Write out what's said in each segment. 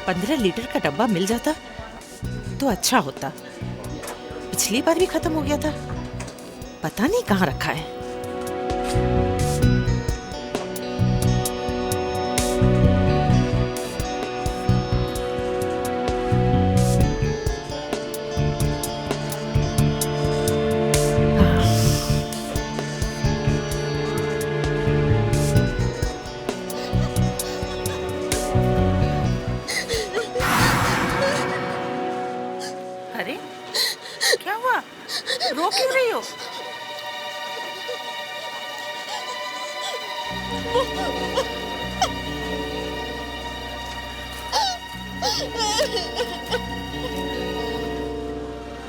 15 litre का डब्बा मिल जाता तो अच्छा होता। पिछली बार भी खत्म हो गया था, पता नहीं कहाँ रखा है। अरे क्या हुआ, रो क्यों रही हो?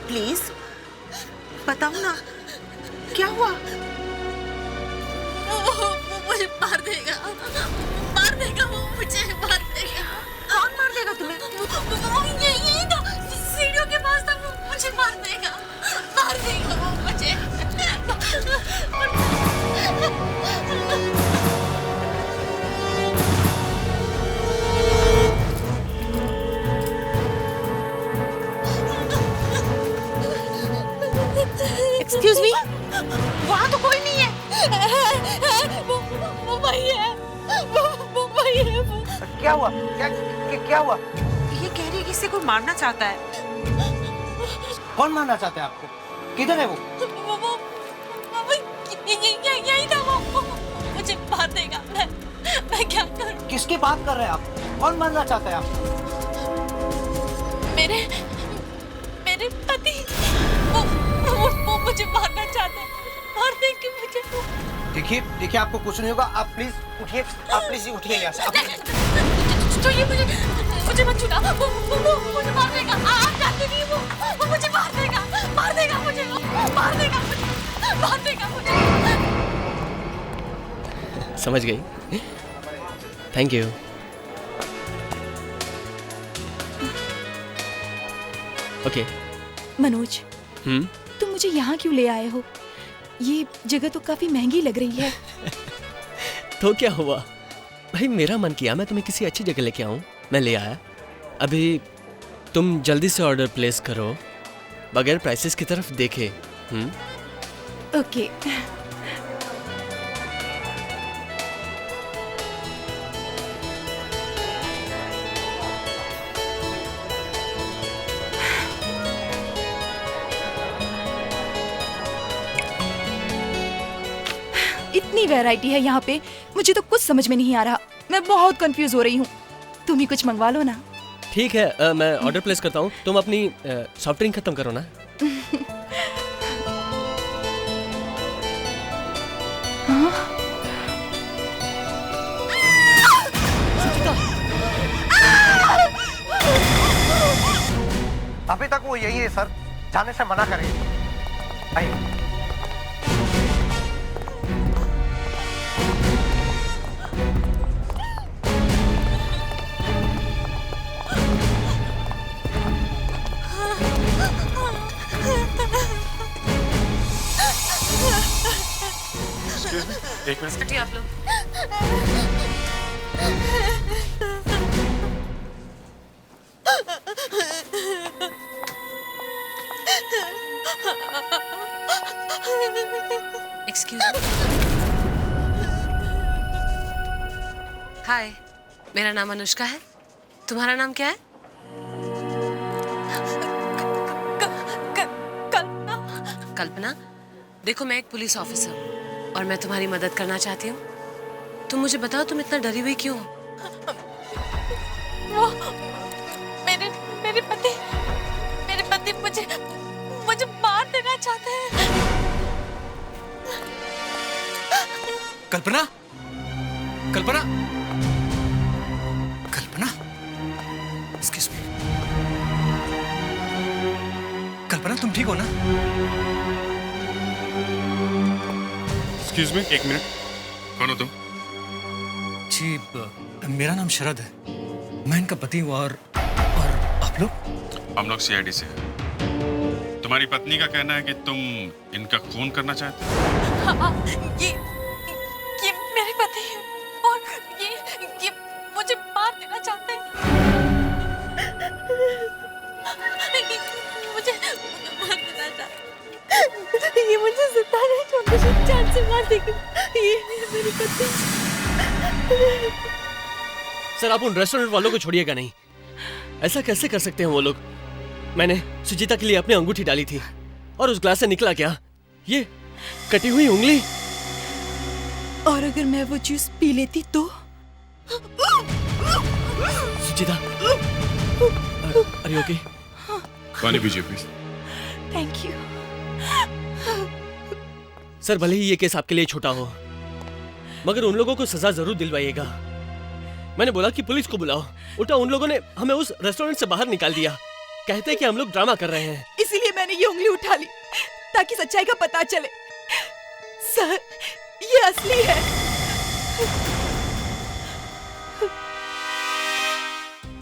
प्लीज बताओ ना, क्या हुआ? वो मुझे मार देगा, मार देगा, वो मुझे मार देगा। कौन मार देगा तुम्हें? वो यही था, सीढ़ियों के पास था, वो मुझे मार देगा वो मुझे। एक्सक्यूज मी, वहाँ तो कोई नहीं है। वो वही है, वो वही है। वो क्या हुआ? क्या हुआ? ये कह रही है कि इसे कोई मारना चाहता है। कौन मारना चाहता है आपको? किधर है वो? यही था, वो मुझे मार देगा। मैं क्या करूं? किसकी बात कर रहे हैं आप? कौन मारना चाहता है आपको? मेरे पति, वो मुझे मारना चाहते हैं, मार देंगे मुझे। देखिए आपको कुछ नहीं होगा। आप प्लीज उठिए, यहाँ से। तो ये मुझे मत छूना, वो मुझे मार देगा। आप जानते नहीं, वो मुझे मार देगा मुझे, मार देगा मुझे। समझ गई? Thank you. ओके। मनोज, तुम मुझे यहाँ क्यों ले आए हो? ये जगह तो काफी महंगी लग रही है। तो क्या हुआ भाई, मेरा मन किया मैं तुम्हें किसी अच्छी जगह लेके आऊं, मैं ले आया। अभी तुम जल्दी से ऑर्डर प्लेस करो बगैर प्राइसेस की तरफ देखे। ओके। इतनी वैरायटी है यहाँ पे, मुझे तो कुछ समझ में नहीं आ रहा। मैं बहुत कंफ्यूज हो रही हूँ। तुम ही कुछ मंगवा लो ना। ठीक है, मैं ऑर्डर प्लेस करता हूँ। तुम अपनी सॉफ्ट ड्रिंक खत्म करो ना। अभी तक वो यही है सर, जाने से मना करें। आइए। एक मिनट हटिए आप लोग। Excuse me. हाय, मेरा नाम अनुष्का है। तुम्हारा नाम क्या है? कल्पना। देखो, मैं एक पुलिस ऑफिसर हूँ और मैं तुम्हारी मदद करना चाहती हूँ। तुम मुझे बताओ, तुम इतना डरी हुई क्यों हो? वो मेरे पति मुझे मार देना चाहते हैं। कल्पना, एक्सक्यूज मी। कल्पना, तुम ठीक हो ना? एक्सक्यूज मी, एक मिनट। कौन हो तुम? जी, मेरा नाम शरद है। मैं इनका पति हूँ। और आप लोग? हम लोग सीआईडी से हैं। तुम्हारी पत्नी का कहना है कि तुम इनका खून करना चाहते हो। हाँ, ये मेरे पति हैं और ये मुझे मार देना चाहते हैं। मुझे जान से मार देगी। ये मेरी पत्नी। सर आप उन रेस्टोरेंट वालों को छोड़िएगा नहीं, ऐसा कैसे कर सकते हैं वो लोग? मैंने सुजीता के लिए अपनी अंगूठी डाली थी और उस ग्लास से निकला क्या? ये कटी हुई उंगली। और अगर मैं वो जूस पी लेती तो? सुजीता, अरे ओके? पानी पीजिए प्लीज। Thank you. सर भले ही ये केस आपके लिए छोटा हो, मगर उन लोगों को सजा जरूर दिलवाइएगा। मैंने बोला कि पुलिस को बुलाओ, उल्टा उन लोगों ने हमें उस रेस्टोरेंट से बाहर निकाल दिया। कहते हैं कि हम लोग ड्रामा कर रहे हैं। इसीलिए मैंने ये उंगली उठा ली ताकि सच्चाई का पता चले। सर ये असली है।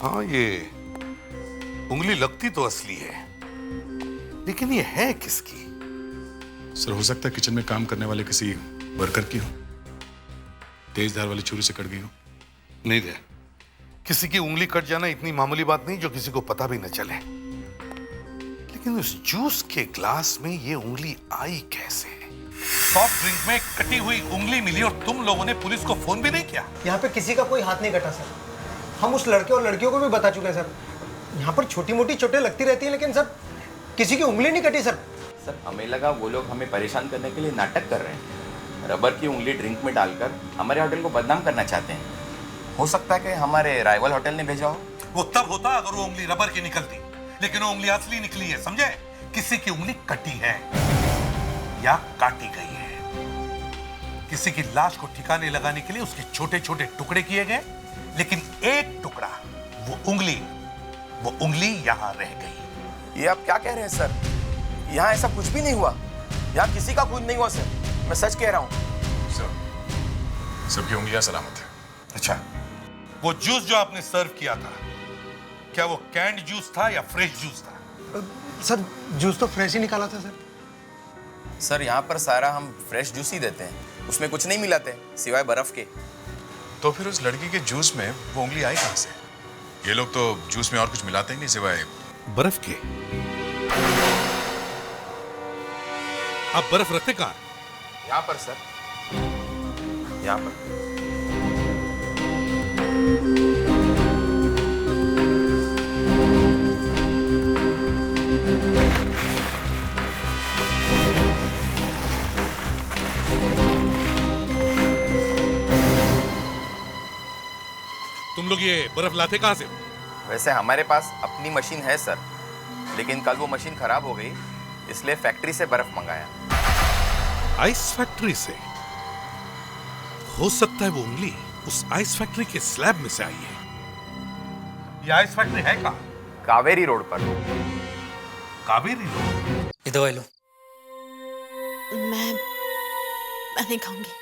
हाँ, ये उंगली लगती तो असली है, लेकिन ये है किसकी? सर हो सकता है किचन में काम करने वाले किसी वर्कर की हो, तेज धार वाली छुरी से कट गई हो। नहीं दे, किसी की उंगली कट जाना इतनी मामूली बात नहीं जो किसी को पता भी न चले। लेकिन उस जूस के ग्लास में ये उंगली आई कैसे? सॉफ्ट ड्रिंक में कटी हुई उंगली मिली और तुम लोगों ने पुलिस को फोन भी नहीं किया? यहाँ पे किसी का कोई हाथ नहीं कटा सर। हम उस लड़के और लड़कियों को भी बता चुके हैं सर। यहाँ पर छोटी मोटी चोटें लगती रहती हैं, लेकिन सर किसी की उंगली नहीं कटी सर। सर हमें लगा वो लोग हमें परेशान करने के लिए नाटक कर रहे हैं, रबर की उंगली ड्रिंक में डालकर हमारे होटल को बदनाम करना चाहते हैं। हो सकता है कि हमारे राइवल होटल ने भेजा हो। वो तब होता अगर वो उंगली रबर की निकलती, लेकिन वो उंगली असली निकली है, समझे? किसी की उंगली कटी है या काटी गई है। किसी की लाश को ठिकाने लगाने के लिए उसके छोटे छोटे टुकड़े किए गए, लेकिन एक टुकड़ा, वो उंगली यहां रह गई। ये आप क्या कह रहे हैं सर? यहाँ ऐसा कुछ भी नहीं हुआ, यहाँ किसी का खून नहीं हुआ सर, मैं सच कह रहा हूँ। सर सबकी उंगलियां सलामत है। अच्छा, वो जूस जो आपने सर्व किया था, क्या वो कैंड जूस था या फ्रेश जूस था? सर जूस तो फ्रेश ही निकाला था सर। सर यहाँ पर सारा हम फ्रेश जूस ही देते हैं, उसमें कुछ नहीं मिलाते सिवाय बर्फ के। तो फिर उस लड़की के जूस में वो उंगली आई कहां से? ये लोग तो जूस में और कुछ मिलाते ही नहीं सिवाय बर्फ के। आप बर्फ रखते कहाँ? यहाँ पर सर, यहाँ पर। तुम लोग ये बर्फ लाते कहाँ से? वैसे हमारे पास अपनी मशीन है सर, लेकिन कल वो मशीन खराब हो गई, इसलिए फैक्ट्री से बर्फ मंगाया। आइस फैक्ट्री से? हो सकता है वो उंगली उस आइस फैक्ट्री के स्लैब में से आई है। ये आइस फैक्ट्री है कहाँ? कावेरी रोड पर। कावेरी रोड? ये दवाई लो। मैं नहीं खाऊंगी।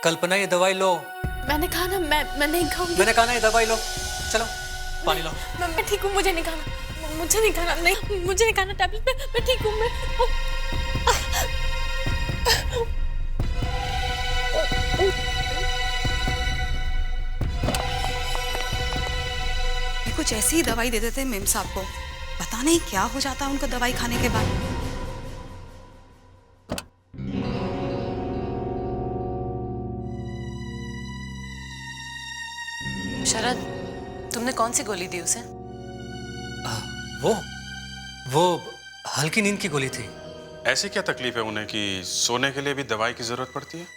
कल्पना ये दवाई लो। मैंने कहा ना मैं नहीं खाऊंगी। मैंने कहा ना ये दवाई लो। चलो पानी लो। मैं ठीक हूँ, मुझे नहीं खाना, मुझे नहीं खाना, नहीं मुझे नहीं खाना टैबलेट। मैं ठीक हूँ। कुछ ऐसी ही दवाई दे देते मेम साहब को, पता नहीं क्या हो जाता उनको दवाई खाने के बाद। शरद, तुमने कौन सी गोली दी उसे? वो हल्की नींद की गोली थी। ऐसी क्या तकलीफ है उन्हें कि सोने के लिए भी दवाई की जरूरत पड़ती है?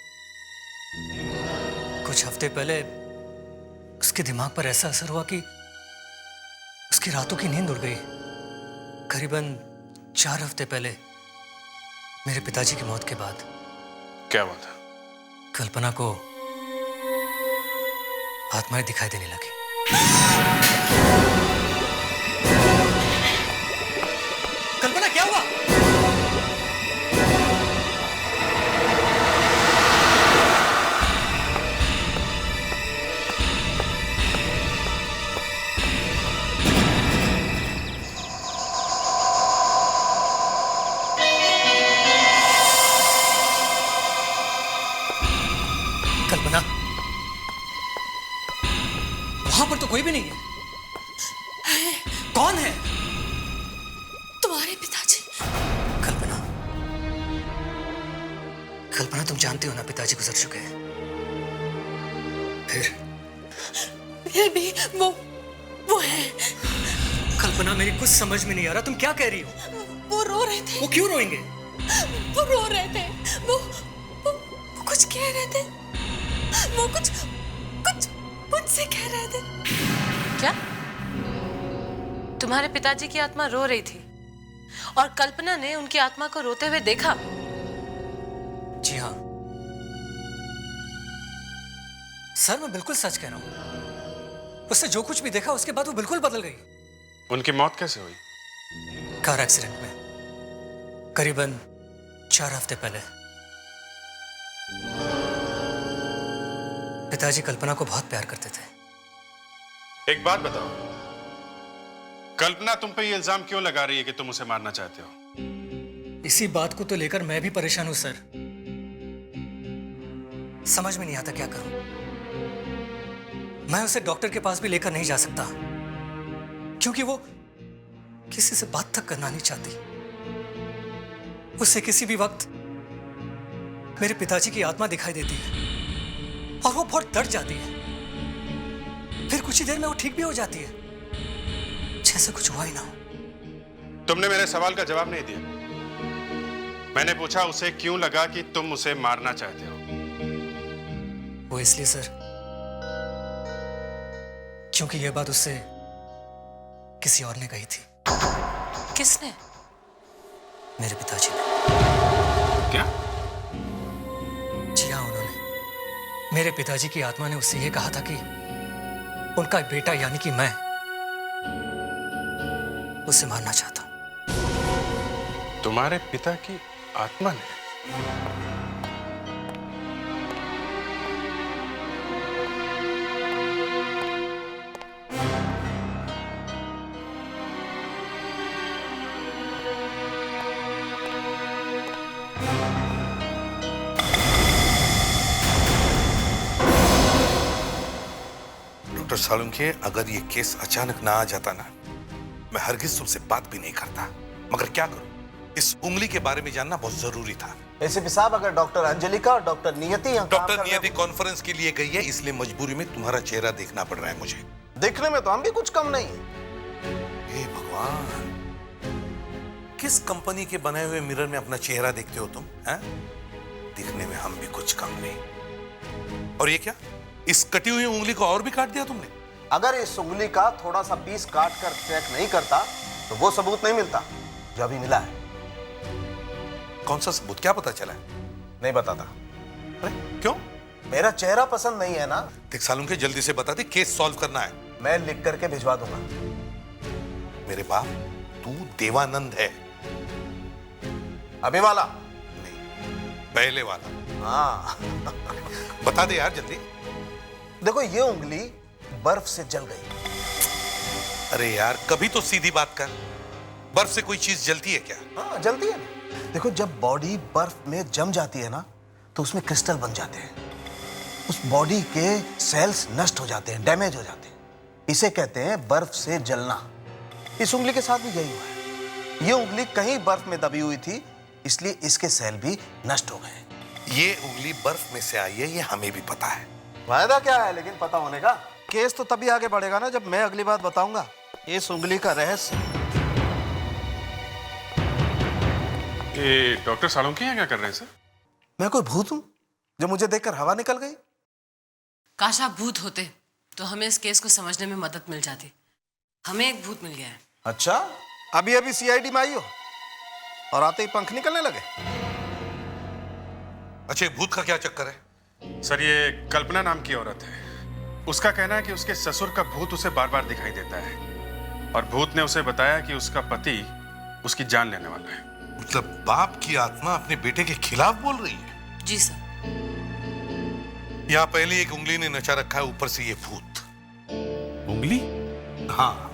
कुछ हफ्ते पहले उसके दिमाग पर ऐसा असर हुआ कि उसकी रातों की नींद उड़ गई। करीबन 4 हफ्ते पहले मेरे पिताजी की मौत के बाद। क्या हुआ था? कल्पना को आत्माएं दिखाई देने लगी। कल्पना क्या हुआ? कल्पना, वहां पर तो कोई भी नहीं है। कौन है? तुम्हारे पिताजी। कल्पना, कल्पना, तुम जानती हो ना पिताजी गुजर चुके हैं। फिर भी वो है। कल्पना, मेरी कुछ समझ में नहीं आ रहा, तुम क्या कह रही हो? वो रो रहे थे। वो क्यों रोएंगे? वो रो रहे थे। वो कुछ कह रहे थे। वो कुछ मुझसे कह रहे थे। क्या? तुम्हारे पिताजी की आत्मा रो रही थी और कल्पना ने उनकी आत्मा को रोते हुए देखा? जी हाँ सर, मैं बिल्कुल सच कह रहा हूँ। उसने जो कुछ भी देखा उसके बाद वो बिल्कुल बदल गई। उनकी मौत कैसे हुई? कार एक्सीडेंट में, करीबन 4 हफ्ते पहले। पिताजी कल्पना को बहुत प्यार करते थे। एक बात बताओ, कल्पना तुम पे ये इल्जाम क्यों लगा रही है कि तुम उसे मारना चाहते हो? इसी बात को तो लेकर मैं भी परेशान हूं सर। समझ में नहीं आता क्या करूं। मैं उसे डॉक्टर के पास भी लेकर नहीं जा सकता क्योंकि वो किसी से बात तक करना नहीं चाहती। उसे किसी भी वक्त मेरे पिताजी की आत्मा दिखाई देती है और वो बहुत डर जाती है। फिर कुछ ही देर में वो ठीक भी हो जाती है, जैसे कुछ हुआ ही ना हो। तुमने मेरे सवाल का जवाब नहीं दिया। मैंने पूछा उसे क्यों लगा कि तुम उसे मारना चाहते हो? वो इसलिए सर क्योंकि यह बात उससे किसी और ने कही थी। किसने? मेरे पिताजी ने। क्या? जी हाँ, उन्होंने। मेरे पिताजी की आत्मा ने उससे यह कहा था कि उनका बेटा यानी कि मैं उसे मारना चाहता हूं। तुम्हारे पिता की आत्मा ने? डॉक्टर सालुंखे, अगर ये केस अचानक ना आ जाता ना, मैं हरगिज तुमसे बात भी नहीं करता। मगर क्या करूं, इस उंगली के बारे में जानना बहुत जरूरी था। एसीपी साहब, अगर डॉक्टर अंजलिका और डॉक्टर नियति यहाँ काम डॉक्टर कर रहे नियति कॉन्फ्रेंस के लिए गई है, इसलिए मजबूरी में तुम्हारा चेहरा देखना पड़ रहा है मुझे। देखने में तो हम भी कुछ कम नहीं है। हे भगवान, किस कंपनी के बनाए हुए मिरर में अपना चेहरा देखते हो तुम? हैं? दिखने में हम भी कुछ कम नहीं। और ये क्या, इस कटी हुई उंगली को और भी काट दिया तुमने? अगर इस उंगली का थोड़ा सा पीस काट कर चेक नहीं करता तो वो सबूत नहीं मिलता जो अभी मिला है। कौन सा सबूत? क्या पता चला है? नहीं बताता। अरे क्यों? मेरा चेहरा पसंद नहीं है ना। देख सालुंखे, जल्दी से बता दे, केस सॉल्व करना है। मैं लिख करके भिजवा दूंगा। मेरे बाप, तू देवानंद है। अभी वाला नहीं, पहले वाला। हाँ। बता दे यार जल्दी। देखो, ये उंगली बर्फ से जल गई। अरे यार, कभी तो सीधी बात कर। बर्फ से कोई चीज जलती है क्या? हाँ, जलती है ना। देखो, जब बॉडी बर्फ में जम जाती है ना तो उसमें क्रिस्टल बन जाते हैं। उस बॉडी के सेल्स नष्ट हो जाते हैं, डैमेज हो जाते हैं। इसे कहते हैं बर्फ से जलना। इस उंगली के साथ भी यही हुआ है। ये उंगली कहीं बर्फ में दबी हुई थी, इसलिए इसके सेल भी नष्ट हो गए। ये उंगली बर्फ में से आई है, ये हमें भी पता है। फायदा क्या है लेकिन पता होने का? केस तो तभी आगे बढ़ेगा ना जब मैं अगली बात बताऊंगा इस उंगली का रहस्य। ये डॉक्टर सालुंखे यहाँ क्या कर रहे हैं सर? मैं कोई भूत हूं जो मुझे देखकर हवा निकल गई? काश आप भूत होते तो हमें इस केस को समझने में मदद मिल जाती। हमें एक भूत मिल गया है। अच्छा, अभी अभी सीआईडी में आई हो और आते ही पंख निकलने लगे? अच्छा, भूत का क्या चक्कर है? सर, ये कल्पना नाम की औरत है। उसका कहना है कि उसके ससुर का भूत उसे बार बार दिखाई देता है और भूत ने उसे बताया कि उसका पति उसकी जान लेने वाला है। मतलब बाप की आत्मा अपने बेटे के खिलाफ बोल रही है? जी सर। यहाँ पहले एक उंगली ने नचा रखा है, ऊपर से ये भूत। उंगली? हाँ,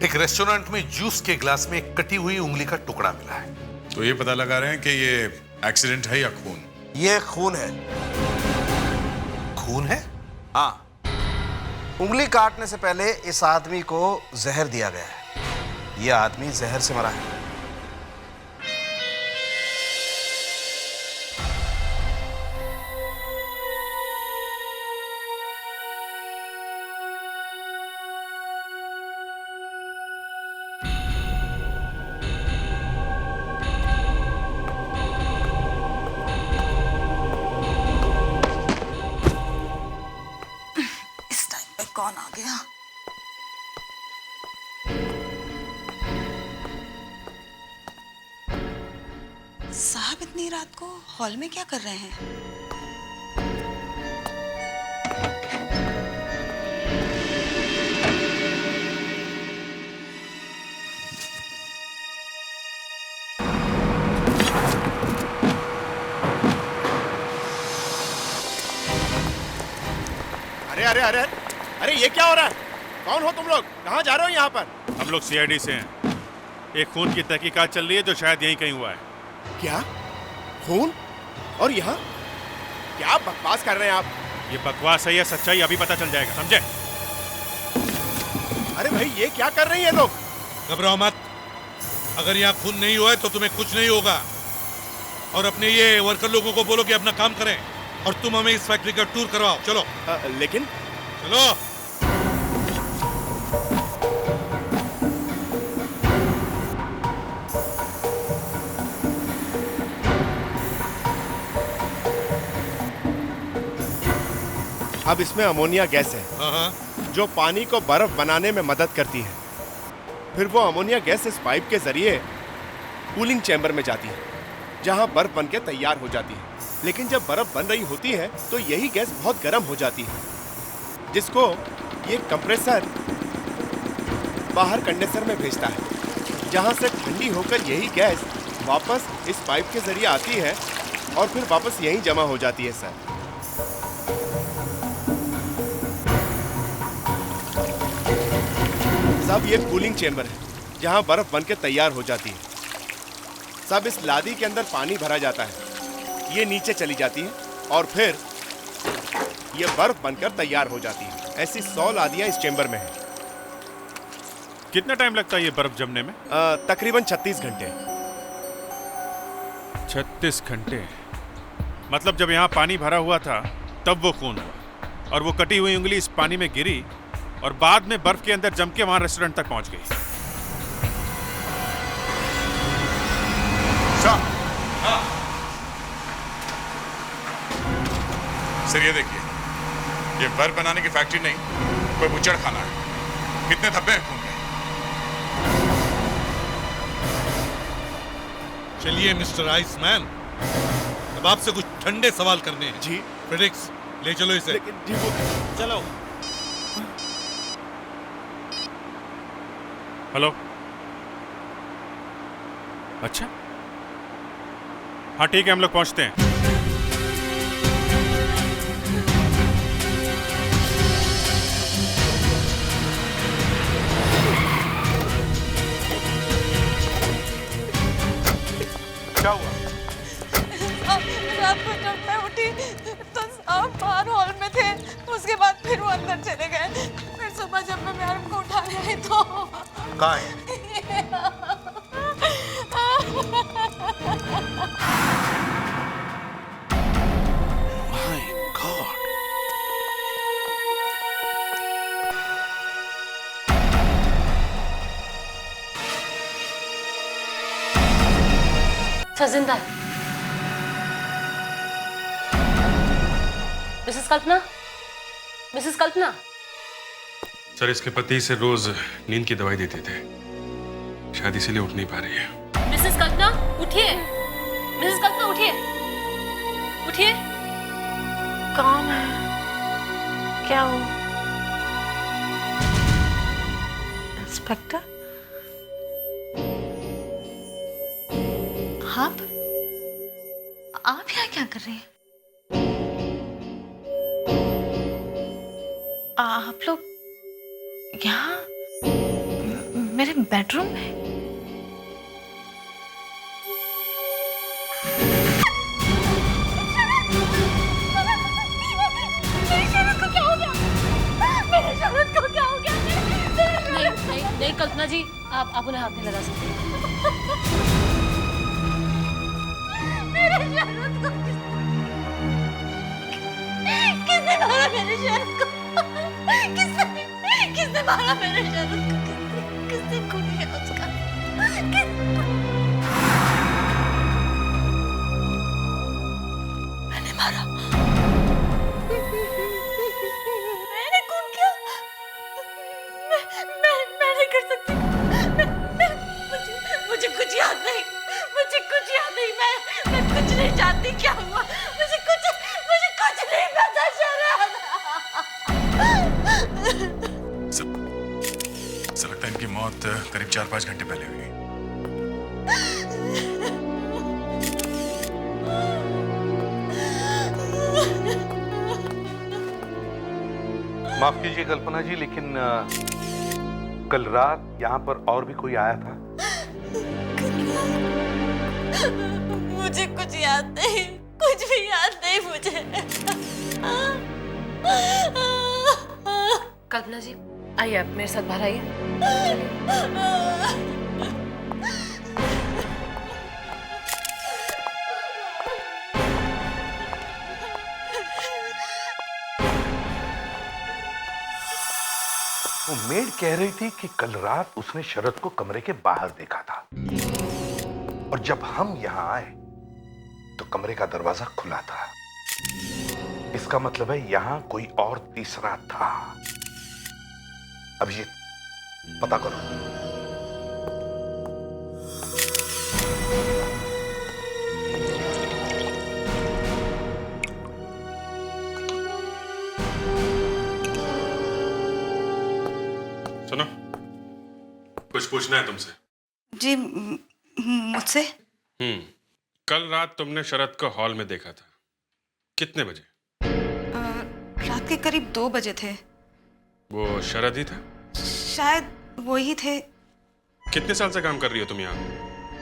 एक रेस्टोरेंट में जूस के ग्लास में एक कटी हुई उंगली का टुकड़ा मिला है। तो ये पता लगा रहे हैं कि ये एक्सीडेंट है या खून? ये खून है। खून है? हाँ, उंगली काटने से पहले इस आदमी को जहर दिया गया है। यह आदमी जहर से मरा है। रात को हॉल में क्या कर रहे हैं? अरे अरे अरे अरे ये क्या हो रहा है? कौन हो तुम लोग? कहाँ जा रहे हो यहाँ पर? हम लोग सीआईडी से हैं। एक खून की तहकीकात चल रही है जो शायद यहीं कहीं हुआ है। क्या? खून? और यहाँ? क्या बकवास कर रहे हैं आप? ये बकवास है या सच्चाई अभी पता चल जाएगा, समझे? अरे भाई ये क्या कर रही है लोग? घबराओ मत। अगर यहाँ खून नहीं हुआ है तो तुम्हें कुछ नहीं होगा। और अपने ये वर्कर लोगों को बोलो कि अपना काम करें और तुम हमें इस फैक्ट्री का टूर करवाओ। चलो। लेकिन चलो। अब इसमें अमोनिया गैस है हाँ। जो पानी को बर्फ बनाने में मदद करती है। फिर वो अमोनिया गैस इस पाइप के जरिए कूलिंग चैम्बर में जाती है जहां बर्फ बनके तैयार हो जाती है। लेकिन जब बर्फ बन रही होती है तो यही गैस बहुत गर्म हो जाती है जिसको ये कंप्रेसर बाहर कंडेंसर में भेजता है जहां से ठंडी होकर यही गैस वापस इस पाइप के जरिए आती है और फिर वापस यहीं जमा हो जाती है सर। सब ये कूलिंग चेंबर है जहां बर्फ बनके तैयार हो जाती है। सब इस लादी के अंदर पानी भरा जाता है, ये नीचे चली जाती है और फिर ये बर्फ बनकर तैयार हो जाती है। ऐसी 100 लादियां इस चेंबर में हैं। कितना टाइम लगता है ये बर्फ जमने में? तकरीबन 36 घंटे। 36 घंटे? मतलब जब यहाँ पानी भरा हुआ था तब वो खून हुआ और वो कटी हुई उंगली इस पानी में गिरी और बाद में बर्फ के अंदर जम के वहां रेस्टोरेंट तक पहुंच गई। सर ये देखिए, ये बर्फ बनाने की फैक्ट्री नहीं, कोई बुच्चड़ खाना है। कितने धब्बे हैं खून के? चलिए मिस्टर आइसमैन, अब आपसे कुछ ठंडे सवाल करने हैं। जी। फ्रेडिक्स, ले चलो इसे। जी वो चलो। हेलो। अच्छा, हाँ ठीक है, हम लोग पहुंचते हैं। क्या हुआ? रात को जब मैं उठी तो आप बाहर हॉल में थे, उसके बाद फिर वो अंदर चले गए। फिर सुबह जब मैं मैडम को उठाने आई तो कहाँ है? My God. जिंदा है। मिसेस कल्पना, मिसेस कल्पना। सर, इसके पति से रोज नींद की दवाई देते थे, शायद इसीलिए उठ नहीं पा रही है। मिसेस कल्पना उठिए, मिसेस कल्पना उठिए, उठिए। कौन है? क्या हो? इंस्पेक्टर? आप यहाँ क्या कर रहे हैं? आप लोग यहाँ मेरे बेडरूम में? मेरी शरद को क्या हो गया? मेरी शरद को क्या हो गया? नहीं कल्पना जी, आप उन्हें हाथ नहीं लगा सकते। किसने मारा मेरे शरद को? किसने मारा मेरे शरद को? किसने खून किया उसका? मैंने मारा। मैंने खून किया? मैं नहीं कर सकती। मुझे कुछ याद नहीं। मैं कुछ नहीं जानती क्या हुआ? मुझे कुछ नहीं पता शरद। ऐसा लगता है इनकी मौत करीब 4-5 घंटे पहले हुई। माफ कीजिए कल्पना जी, लेकिन कल रात यहाँ पर और भी कोई आया था? मुझे कुछ याद नहीं, कुछ भी याद नहीं मुझे। कल्पना जी आइए, आप मेरे साथ बाहर आइए। वो मेड कह रही थी कि कल रात उसने शरद को कमरे के बाहर देखा था, और जब हम यहां आए तो कमरे का दरवाजा खुला था। इसका मतलब है यहां कोई और तीसरा था। अभिजीत, पता करो। सुनो, कुछ पूछना है तुमसे। जी, मुझसे? कल रात तुमने शरद को हॉल में देखा था, कितने बजे? रात के करीब 2 बजे थे। वो शरद ही था? शायद वो ही थे। कितने साल से काम कर रही हो तुम यहाँ?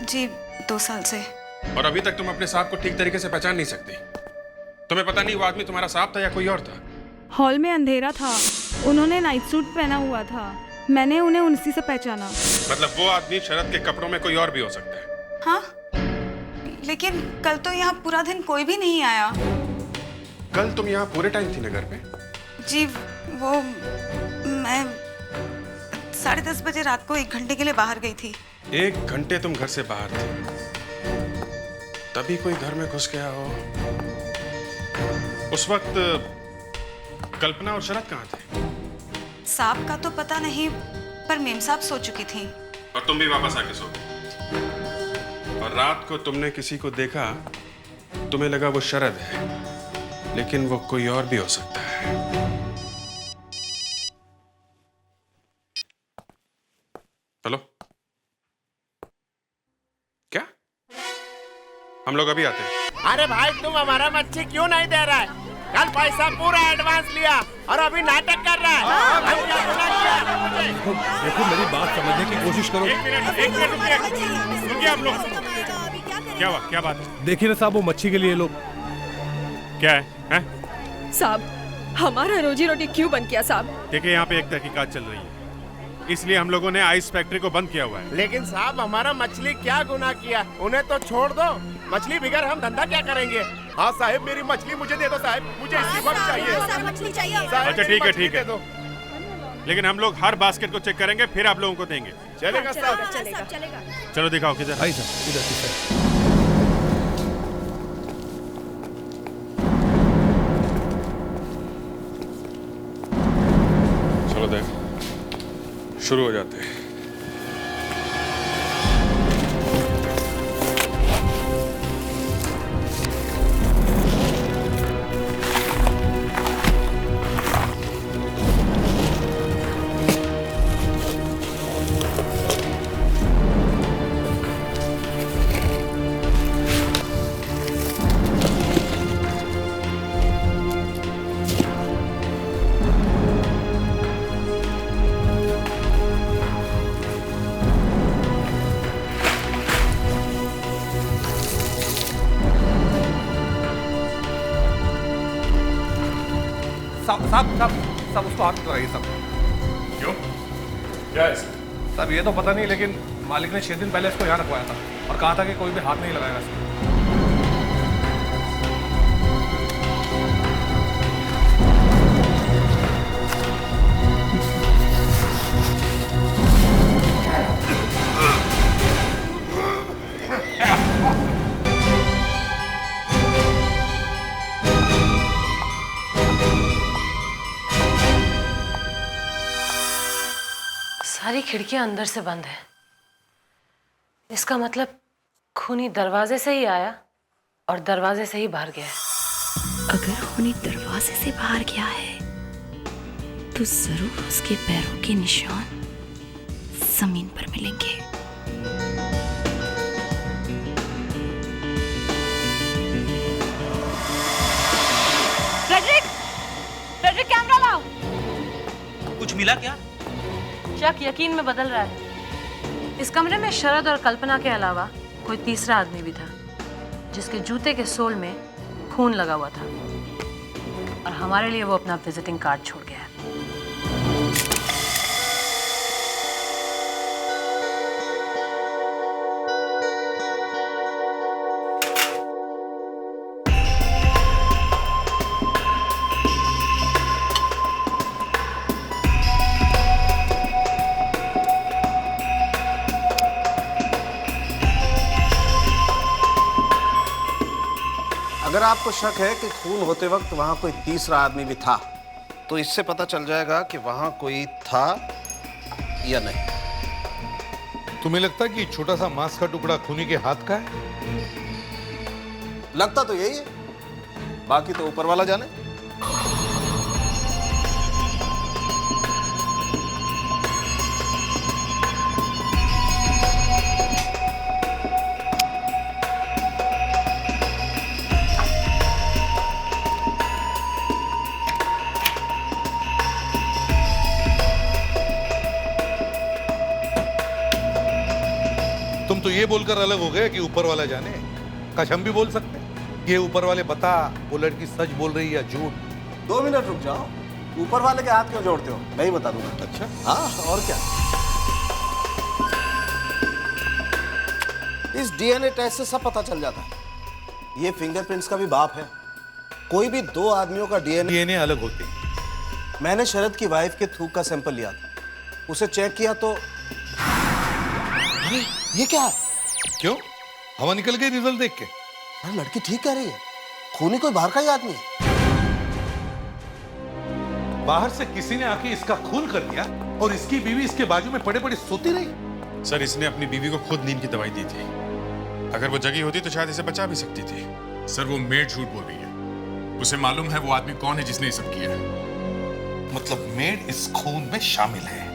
जी, 2 साल से। और अभी तक तुम अपने सांप को ठीक तरीके से पहचान नहीं सकती? तुम्हें पता नहीं वो आदमी तुम्हारा सांप था या कोई और था? हॉल में अंधेरा था, उन्होंने नाइट सूट पहना हुआ था, मैंने उन्हें उसी से पहचाना। मतलब वो आदमी शरद के कपड़ों में कोई और भी हो सकता है? हाँ, लेकिन कल तो यहाँ पूरा दिन कोई भी नहीं आया। कल तुम यहाँ पूरे टाइम थी ना घर पे? जी, वो मैं 10:30 बजे रात को 1 घंटे के लिए बाहर गई थी। 1 घंटे तुम घर से बाहर थे, तभी कोई घर में घुस गया हो। उस वक्त कल्पना और शरद कहाँ थे? साहब का तो पता नहीं, पर मेम साहब सो चुकी थी। और तुम भी वापस आके सो गई। और रात को तुमने किसी को देखा, तुम्हें लगा वो शरद है, लेकिन वो कोई और भी हो सकता है। हेलो, क्या? हम लोग अभी आते हैं। अरे भाई, तुम हमारा मच्छी क्यों नहीं दे रहा है? कल पैसा पूरा एडवांस लिया और अभी नाटक कर रहा है। हम क्या गुनाह किया? देखो मेरी बात समझने की कोशिश करो। एक मिनट रुकिए आप लोग। क्या हुआ, क्या बात है? देखिए ना साहब, वो मच्छी के लिए लोग। क्या है? साहब, हमारा रोजी रोटी क्यों बंद किया साहब? देखिए, यहाँ पे एक तहकीकात चल रही है, इसलिए हम लोगों ने आइस फैक्ट्री को बंद किया हुआ है। लेकिन साहब, हमारा मछली क्या गुनाह किया? उन्हें तो छोड़ दो, मछली बिगर हम धंधा क्या करेंगे? हाँ साहब, मेरी मछली मुझे दे दो साहब, मुझे इसी वक्त चाहिए। मछली चाहिए। अच्छा ठीक है, लेकिन हम लोग हर बास्केट को चेक करेंगे, फिर आप लोगों को देंगे। चलेगा साहब? चलेगा। चलो दिखाओ किधर। आई साहब, इधर। चलो देख, शुरू हो जाते हैं। सब उसको हाथ लगाइए सब। क्यों? क्या है? सब ये तो पता नहीं, लेकिन मालिक ने 6 दिन पहले इसको यहाँ रखवाया था और कहा था कि कोई भी हाथ नहीं लगाएगा इसको। सारी खिड़कियां अंदर से बंद है। इसका मतलब खूनी दरवाजे से ही आया और दरवाजे से ही बाहर गया है। अगर खूनी दरवाजे से बाहर गया है तो जरूर उसके पैरों के निशान जमीन पर मिलेंगे। फ्रेडरिक, फ्रेडरिक कैमरा लाओ। कुछ मिला क्या? शक यकीन में बदल रहा है। इस कमरे में शरद और कल्पना के अलावा कोई तीसरा आदमी भी था, जिसके जूते के सोल में खून लगा हुआ था, और हमारे लिए वो अपना विजिटिंग कार्ड छोड़ गया है। अगर आपको शक है कि खून होते वक्त वहां कोई तीसरा आदमी भी था, तो इससे पता चल जाएगा कि वहां कोई था या नहीं। तुम्हें लगता है कि छोटा सा मांस का टुकड़ा खूनी के हाथ का है? लगता तो यही है, बाकी तो ऊपर वाला जाने। तुम तो ये बोलकर अलग हो गए कि ऊपर वाला जाने। काश हम भी बोल सकते हैं कि ये ऊपर वाले बता वो लड़की सच बोल रही है या झूठ। 2 मिनट रुक जाओ, ऊपर वाले के हाथ क्यों जोड़ते हो? मैं ही बता दूंगा। अच्छा, हाँ और क्या। इस डीएनए टेस्ट से सब पता चल जाता है। ये फिंगरप्रिंट्स का भी बाप है। कोई भी 2 आदमियों का डीएनए अलग होते हैं। मैंने शरद की वाइफ के थूक का सैंपल लिया था, उसे चेक किया तो अरे ये क्या है? क्यों? हवा निकल गई रिजल्ट देख के? अरे लड़की ठीक कह रही है, खूनी कोई बाहर का ही आदमी है। बाहर से किसी ने आके इसका खून कर दिया और इसकी बीवी इसके बाजू में पड़े पड़े सोती रही। सर, इसने अपनी बीवी को खुद नींद की दवाई दी थी। अगर वो जगी होती तो शायद इसे बचा भी सकती थी। सर, वो मेड झूठ बोल रही है। उसे मालूम है वो आदमी कौन है जिसने ये सब किया है। मतलब मेड इस खून में शामिल है।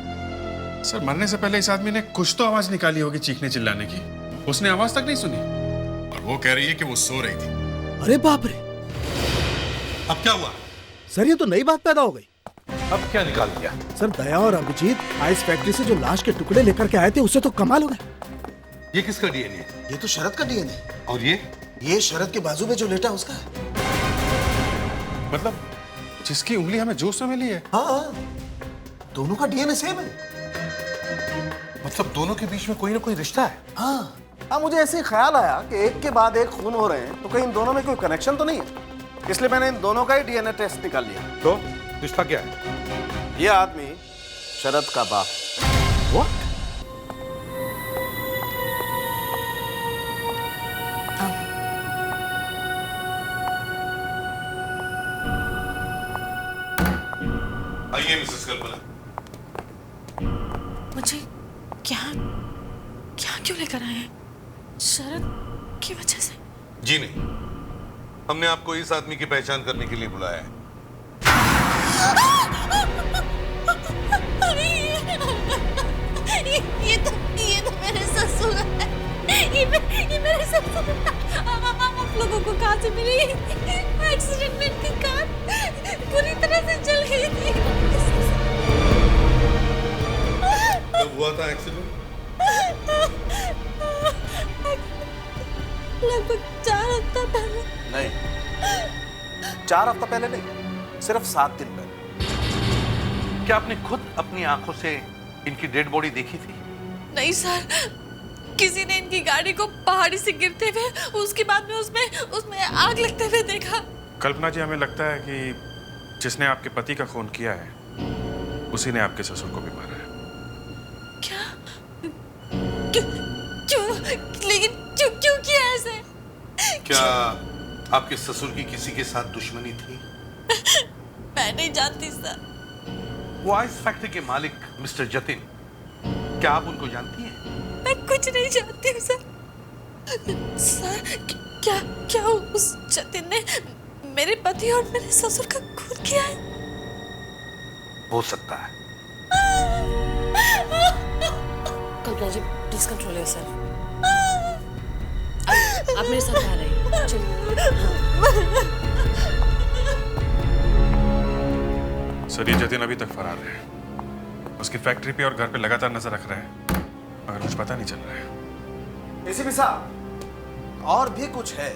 सर, मरने से पहले इस आदमी ने कुछ तो आवाज निकाली होगी चीखने चिल्लाने की। उसने आवाज तक नहीं सुनी। और वो कह रही है कि वो सो रही थी। अरे बाप रे, अब क्या हुआ? सर ये तो नई बात पैदा हो गई। अब क्या निकाल दिया? सर दया और अभिजीत आइस फैक्ट्री से जो लाश के टुकड़े लेकर के आए थे, उससे तो कमाल हो गया। ये किसका डीएनए है? ये तो शरद का डीएनए। और ये शरद के बाजू में जो लेटा उसका है। मतलब जिसकी उंगली हमें जोश में मिली है? हाँ, दोनों का डीएनए सेम है। मतलब दोनों के बीच में कोई ना कोई रिश्ता है। हाँ, मुझे ऐसे ही ख्याल आया कि एक के बाद एक खून हो रहे हैं, तो कहीं इन दोनों में कोई कनेक्शन तो नहीं है। इसलिए मैंने इन दोनों का ही डीएनए टेस्ट निकाल लिया। तो रिश्ता क्या है? ये आदमी शरद का बाप। What? आइए मिसेस कल्पना। मुझे क्या क्या क्यों लेकर आए हैं? शरद की वजह से? जी नहीं, हमने आपको इस आदमी की पहचान करने के लिए बुलाया है। ये तो मेरे ससुर है। ये मेरे ससुर है। आप लोगों को कहाँ से मिली? एक्सीडेंट में इनकी कार पूरी तरह से जल गई थी। कब हुआ था एक्सीडेंट? लगभग 4 हफ्ता पहले। नहीं, 4 हफ्ता पहले नहीं, सिर्फ 7 दिन पहले। क्या आपने खुद अपनी आंखों से इनकी डेड बॉडी देखी थी? नहीं सर, किसी ने इनकी गाड़ी को पहाड़ी से गिरते हुए, उसके बाद में उसमें आग लगते हुए देखा। कल्पना जी, हमें लगता है कि जिसने आपके पति का खून किया है उसी ने आपके ससुर को भी मारा है। क्या? क्यों? लेकिन क्यों किया ऐसे? क्या आपके ससुर की किसी के साथ दुश्मनी थी? मैं नहीं जानती सर। वो आइस फैक्ट्री के मालिक मिस्टर जतिन, क्या आप उनको जानती हैं? मैं कुछ नहीं जानती हूँ सर। सर क्या क्या उस जतिन ने मेरे पति और मेरे ससुर का खून किया है? हो सकता है। कल्पना जी प्लीज कंट्रोल योरसेल्फ। आप मेरे साथ आ रहे हैं, चलिए। सर ये जतिन अभी तक फरार है। उसकी फैक्ट्री पे और घर पे लगातार नजर रख रहे हैं, मगर कुछ पता नहीं चल रहा है। एसीपी साहब, और भी कुछ है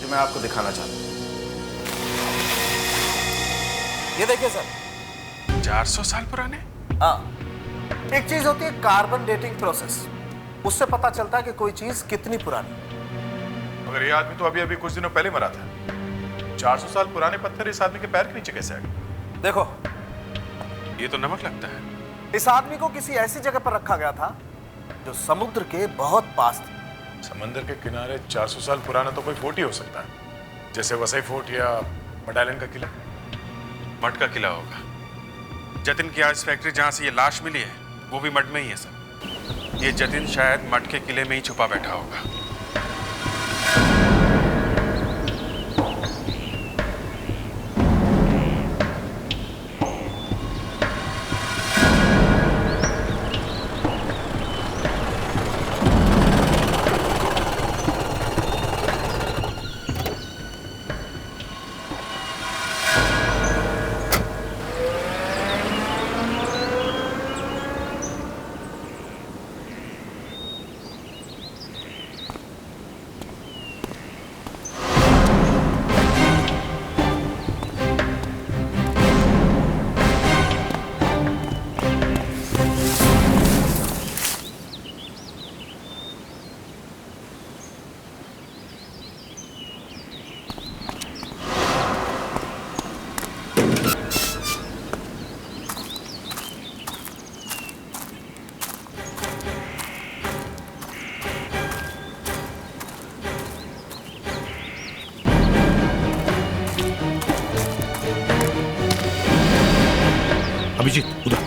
जो मैं आपको दिखाना चाहता हूँ। ये देखिए सर, 400 साल पुराने। हाँ, एक चीज होती है कार्बन डेटिंग प्रोसेस, उससे पता चलता है कि कोई चीज कितनी पुरानी। मगर ये आदमी तो अभी अभी कुछ दिनों पहले मरा था। 400 साल पुराने पत्थर इस आदमी के पैर के नीचे कैसे आ गए? देखो, ये तो नमक लगता है। इस आदमी को किसी ऐसी जगह पर रखा गया था जो समुद्र के बहुत पास थी। समंदर के किनारे 400 साल पुराना तो कोई फोर्ट ही हो सकता है, जैसे वसई फोर्ट या मडालन का किला। मठ का किला होगा। जतिन की आज फैक्ट्री जहां से ये लाश मिली है वो भी मठ में ही है सर। ये जतिन शायद मठ के किले में ही छुपा बैठा होगा। अभिजीत उधर।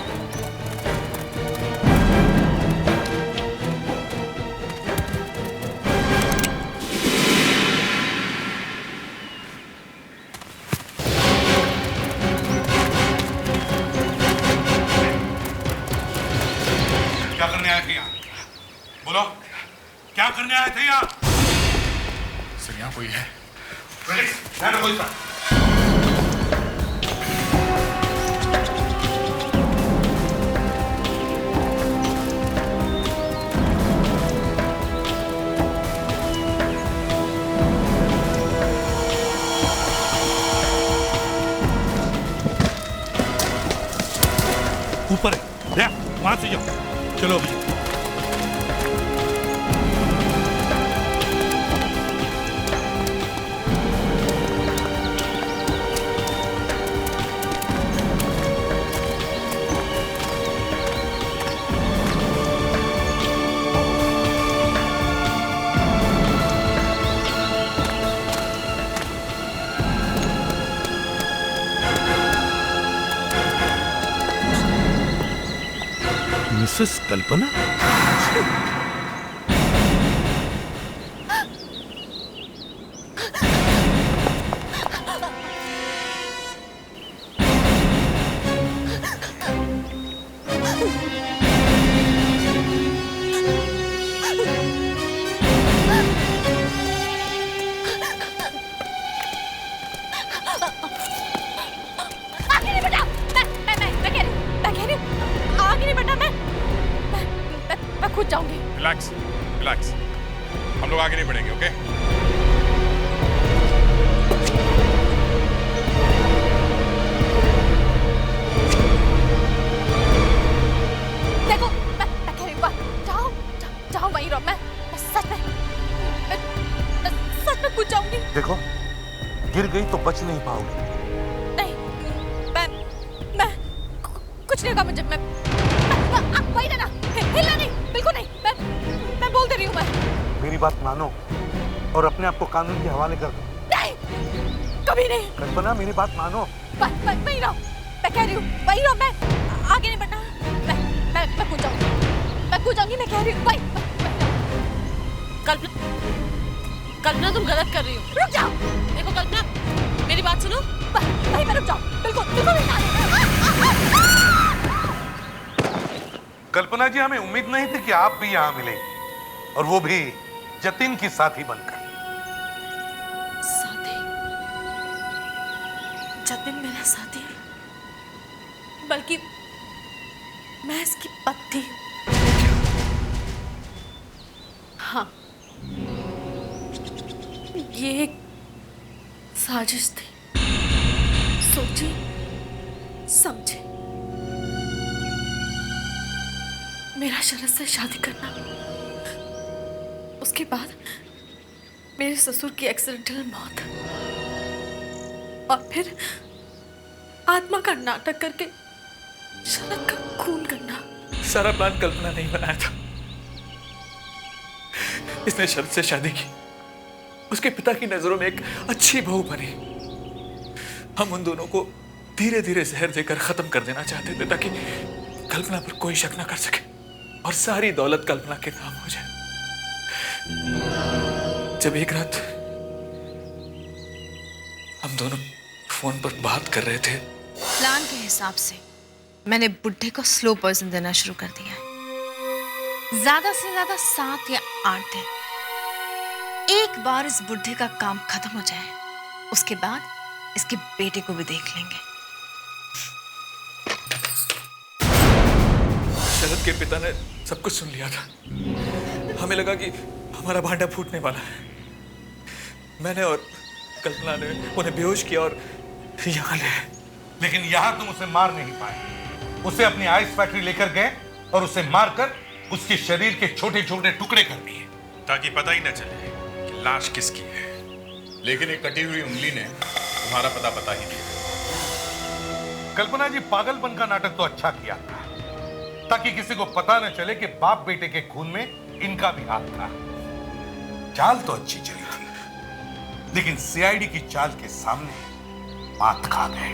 क्या करने आए थे यहाँ? बोलो, क्या करने आए थे यहाँ? सर यहाँ कोई है। कोई था। ऊपर है, वहां से जाओ। चलो अभी। मिसेस कल्पना? Relax, relax. हम लोग आगे नहीं बढ़ेंगे, ओके? देखो, मैं कह रही हूँ, जाओ, जाओ वहीं रहो। मैं सच में कूद जाऊंगी। देखो, गिर गई तो बच नहीं पाओगे। नहीं, मैं कुछ नहीं होगा मुझे। मैं वही रहना, हिलना नहीं, बिल्कुल नहीं। मैं बोल दे रही हूँ। मैं मेरी बात मानो और अपने आप को कानून के हवाले कर दो। नहीं, कभी नहीं। कल्पना मेरी बात मानो। वही रहो, मैं कह रही हूँ, वही रहो। मैं आगे नहीं बढ़ना। मैं कूद जाऊंगी, मैं कह रही हूँ। वही कल्पना कल्पना तुम गलत कर रही हो। रुक जाओ। देखो कल्पना, मेरी बात सुनो। वहीं पर रुक जाओ, बिल्कुल बिल्कुल नहीं। कल्पना जी, हमें उम्मीद नहीं थी कि आप भी यहाँ मिलेंगे, और वो भी जतिन की साथी बनकर। साथी? जतिन मेरा साथी है, बल्कि मैं इसकी पत्नी हूँ। हाँ, ये एक साजिश थी। सोची समझे, मेरा शरद से शादी करना, उसके बाद मेरे ससुर की एक्सीडेंटल मौत, और फिर आत्मा का नाटक करके शरद का खून करना। सारा प्लान कल्पना नहीं बनाया था। इसने शरद से शादी की, उसके पिता की नजरों में एक अच्छी बहू बनी। हम उन दोनों को धीरे धीरे जहर देकर खत्म कर देना चाहते थे, ताकि कल्पना पर कोई शक ना कर सके और सारी दौलत कल्पना के नाम हो जाए। जब एक रात हम दोनों फोन पर बात कर रहे थे, प्लान के हिसाब से मैंने बुड्ढे को स्लो पॉइजन देना शुरू कर दिया है। ज्यादा से ज्यादा 7 या 8 दिन। एक बार इस बुड्ढे का काम खत्म हो जाए, उसके बाद इसके बेटे को भी देख लेंगे। शरद के पिता ने सब कुछ सुन लिया था। हमें लगा कि हमारा भांडा फूटने वाला है। मैंने और कल्पना ने उन्हें बेहोश किया और यहाँ ले आए। लेकिन यहाँ तुम उसे मार नहीं पाए। उसे अपनी आइस फैक्ट्री लेकर गए और उसे मारकर उसके शरीर के छोटे छोटे टुकड़े कर दिए, ताकि पता ही न चले कि लाश किसकी है। लेकिन एक कटी हुई उंगली ने तुम्हारा पता बता ही दिया। कल्पना जी, पागलपन का नाटक तो अच्छा किया था, ताकि किसी को पता न चले कि बाप बेटे के खून में इनका भी हाथ था। चाल तो अच्छी चली थी, लेकिन सीआईडी की चाल के सामने मात खा गए।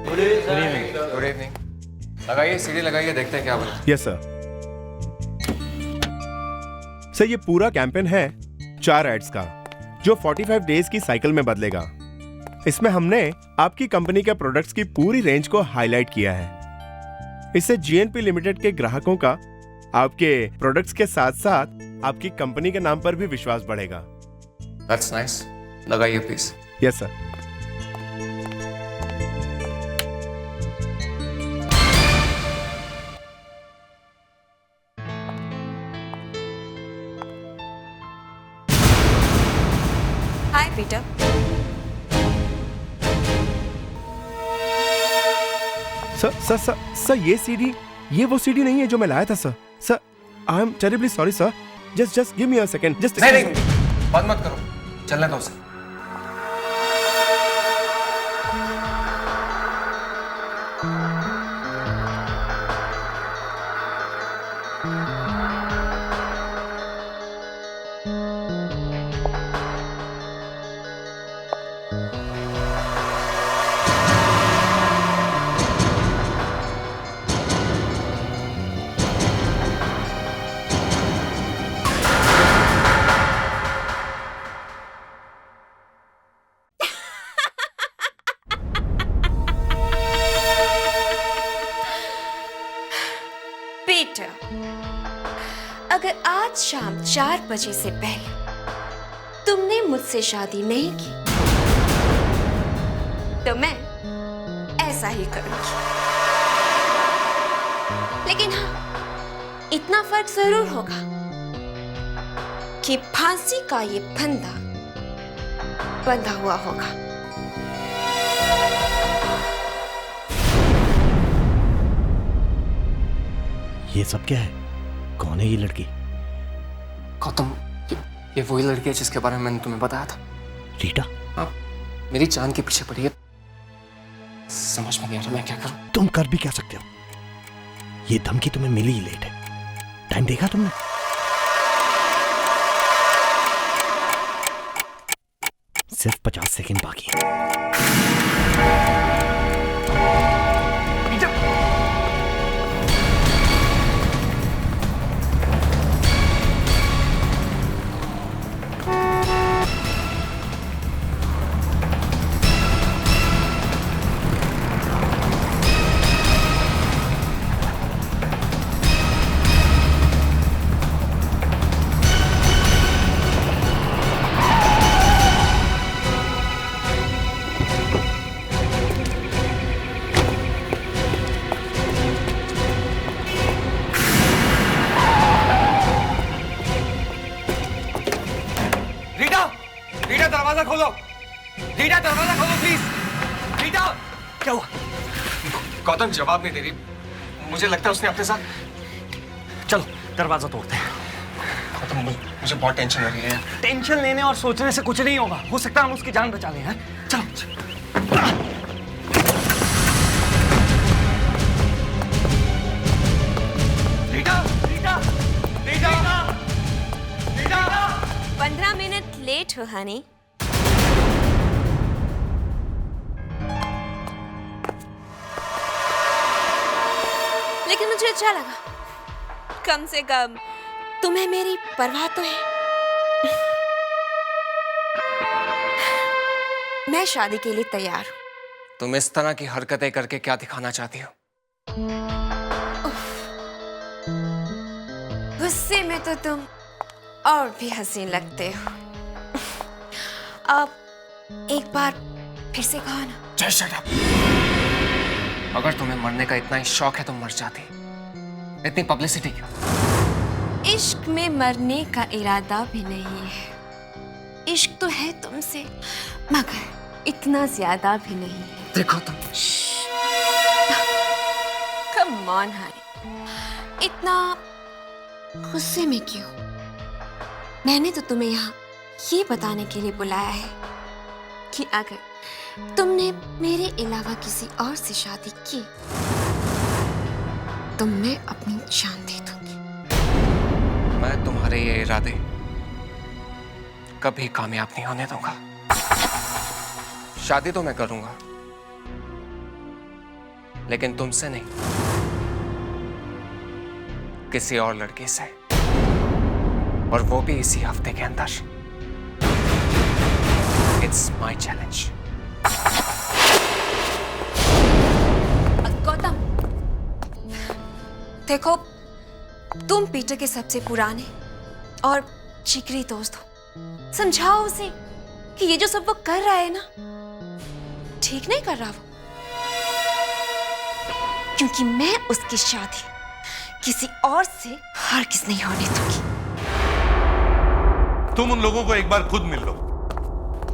Good evening. लगाइए, सीढ़ी लगाइए, देखते हैं क्या बोलते हैं। Yes sir. सर, ये पूरा कैंपेन है 4 एड्स का, जो 45 डेज की साइकिल में बदलेगा। इसमें हमने आपकी कंपनी के प्रोडक्ट्स की पूरी रेंज को हाईलाइट किया है। इससे जीएनपी लिमिटेड के ग्राहकों का आपके प्रोडक्ट्स के साथ साथ आपकी कंपनी के नाम पर भी विश्वास बढ़ेगा। That's nice. लगाइए please. Yes sir. Hi Peter. Sir, ये सीडी, ये वो सीडी नहीं है जो मैं लाया था sir. Sir, I am terribly sorry sir. Just give me a second. Just नहीं, बात मत करो, चलने दो उसे। पीटर, अगर आज शाम 4 बजे से पहले तुमने मुझसे शादी नहीं की तो मैं ऐसा ही करूंगी। लेकिन हाँ, इतना फर्क जरूर होगा कि फांसी का ये फंदा बंधा हुआ होगा। ये सब क्या है? कौन है ये लड़की? गौतम, ये वही लड़की है जिसके बारे में मैंने तुम्हें बताया था। रीटा? हाँ, मेरी जान के पीछे पड़ी है। समझ में नहीं आ रहा मैं क्या करूं। तुम कर भी क्या सकते हो? ये धमकी तुम्हें मिली ही लेट है। टाइम देखा तुमने? सिर्फ 50 सेकंड बाकी है। रीटा दरवाजा खोलो, रीटा दरवाजा खोलो प्लीज। रीटा, क्या हुआ? गौतम जवाब नहीं दे रही, मुझे लगता है उसने अपने साथ। चलो दरवाजा तोड़ते हैं। गौतम मुझे बहुत टेंशन हो रही है। टेंशन लेने और सोचने से कुछ नहीं होगा, हो सकता है हम उसकी जान बचा लें। हैं? चलो रीटा, रीटा, रीटा, रीटा। 15 मिनट लेट हो हनी। लेकिन मुझे अच्छा लगा, कम से कम तुम्हें मेरी परवाह तो है। मैं शादी के लिए तैयार हूँ। तुम इस तरह की हरकतें करके क्या दिखाना चाहती हो? गुस्से में तो तुम और भी हसीन लगते हो। अब एक बार फिर से कहो ना। Just shut up। अगर तुम्हें मरने का इतना ही शौक है तो मर जाती, इतनी पब्लिसिटी क्यों? इश्क में मरने का इरादा भी नहीं है। इश्क तो है तुमसे, मगर इतना ज्यादा भी नहीं है। देखो तुम। कम ऑन हनी, इतना गुस्से में क्यों? मैंने तो तुम्हें यहाँ ये बताने के लिए बुलाया है कि अगर तुमने मेरे अलावा किसी और से शादी की तो मैं अपनी जान दे दूंगी। मैं तुम्हारे ये इरादे कभी कामयाब नहीं होने दूंगा। शादी तो मैं करूंगा, लेकिन तुमसे नहीं, किसी और लड़की से, और वो भी इसी हफ्ते के अंदर। It's my challenge। गौतम, देखो तुम पीटर के सबसे पुराने और जिगरी दोस्त हो। समझाओ उसे कि ये जो सब वो कर रहा है ना, ठीक नहीं कर रहा वो। क्योंकि मैं उसकी शादी किसी और से हरगिज़ नहीं होने दूंगी। तुम उन लोगों को एक बार खुद मिल लो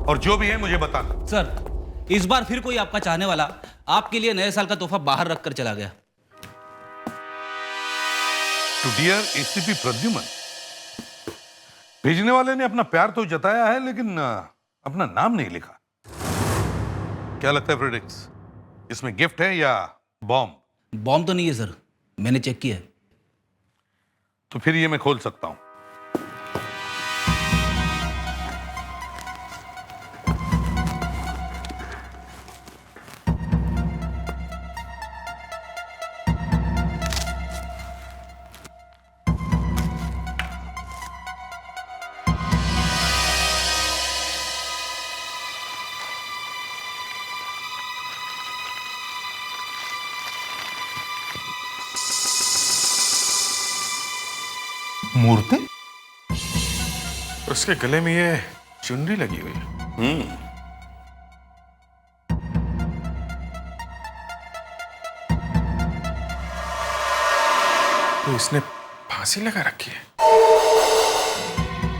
और जो भी है मुझे बताना। सर, इस बार फिर कोई आपका चाहने वाला आपके लिए नए साल का तोहफा बाहर रखकर चला गया। टू डियर एसीपी प्रद्युमन, भेजने वाले ने अपना प्यार तो जताया है लेकिन अपना नाम नहीं लिखा। क्या लगता है फ्रेडिक्स, इसमें गिफ्ट है या बॉम्ब? बॉम्ब तो नहीं है सर, मैंने चेक किया है। तो फिर ये मैं खोल सकता हूं। मूर्ति? उसके गले में ये चुनरी लगी हुई है। तो इसने फांसी लगा रखी है।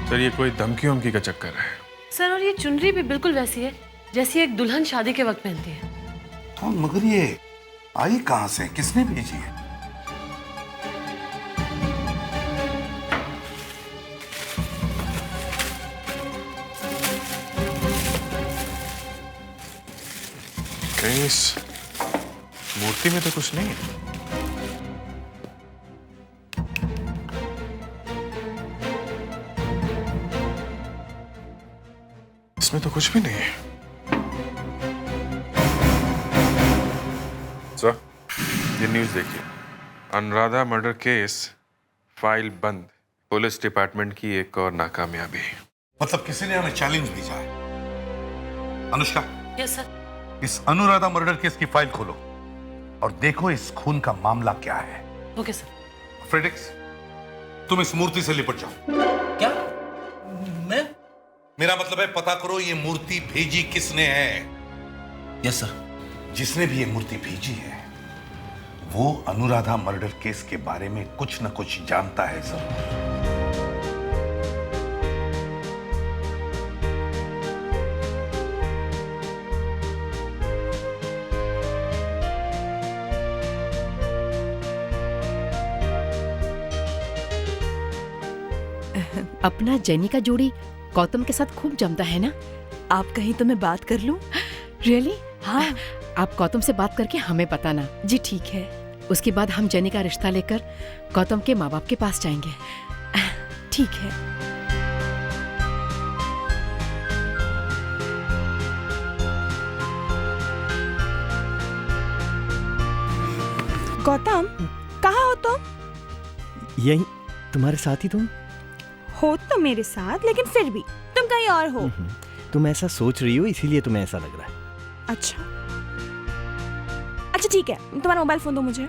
सर, ये कोई धमकी वमकी का चक्कर है। सर, और ये चुनरी भी बिल्कुल वैसी है जैसी एक दुल्हन शादी के वक्त पहनती है। तो मगर ये आई कहां से, किसने भेजी है? कहीं इस मूर्ति में तो कुछ नहीं है। इसमें तो कुछ भी नहीं है। सर, ये न्यूज़ देखिए। अनुराधा मर्डर केस फाइल बंद, पुलिस डिपार्टमेंट की एक और नाकामयाबी। मतलब किसी ने हमें चैलेंज भेजा है। Anushka, yes sir. इस अनुराधा मर्डर केस की फाइल खोलो और देखो इस खून का मामला क्या है। Okay sir. फ्रेडिक्स, तुम इस मूर्ति से लिपट जाओ। क्या? मैं? मेरा मतलब है पता करो ये मूर्ति भेजी किसने है। Yes sir. जिसने भी ये मूर्ति भेजी है वो अनुराधा मर्डर केस के बारे में कुछ न कुछ जानता है जरूर। अपना जेनी का जोड़ी गौतम के साथ खूब जमता है ना? आप कहीं तो मैं बात कर लूं? रियली? हाँ। आप गौतम से बात करके हमें बताना। जी ठीक है। उसके बाद हम जेनी का रिश्ता लेकर गौतम के माँ बाप के पास जाएंगे। ठीक है। गौतम, कहाँ हो तुम? यही तुम्हारे साथ ही। तुम हो तो मेरे साथ, लेकिन फिर भी तुम कहीं और हो। तुम ऐसा सोच रही हो इसीलिए तुम्हें ऐसा लग रहा है। अच्छा ठीक है, तुम्हारा मोबाइल फोन दो मुझे।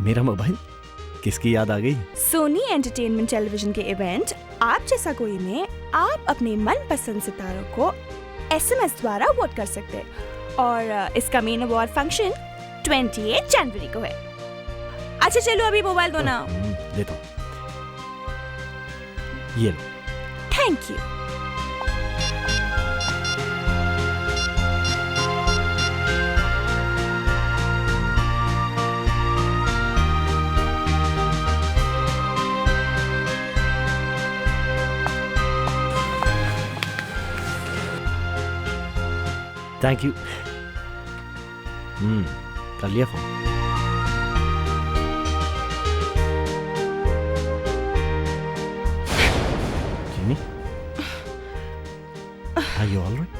मेरा मोबाइल? किसकी याद आ गई? सोनी एंटरटेनमेंट टेलीविजन के इवेंट आप जैसा कोई में आप अपने मनपसंद सितारों को SMS द्वारा वोट कर सकते हैं और इसका मेन अवार्ड फंक्शन 28 जनवरी को है। अच्छा चलो अभी मोबाइल दो ना। देता हूँ, ये लो। Thank you. Thank you. कर लिया phone. Jimmy, are you all right?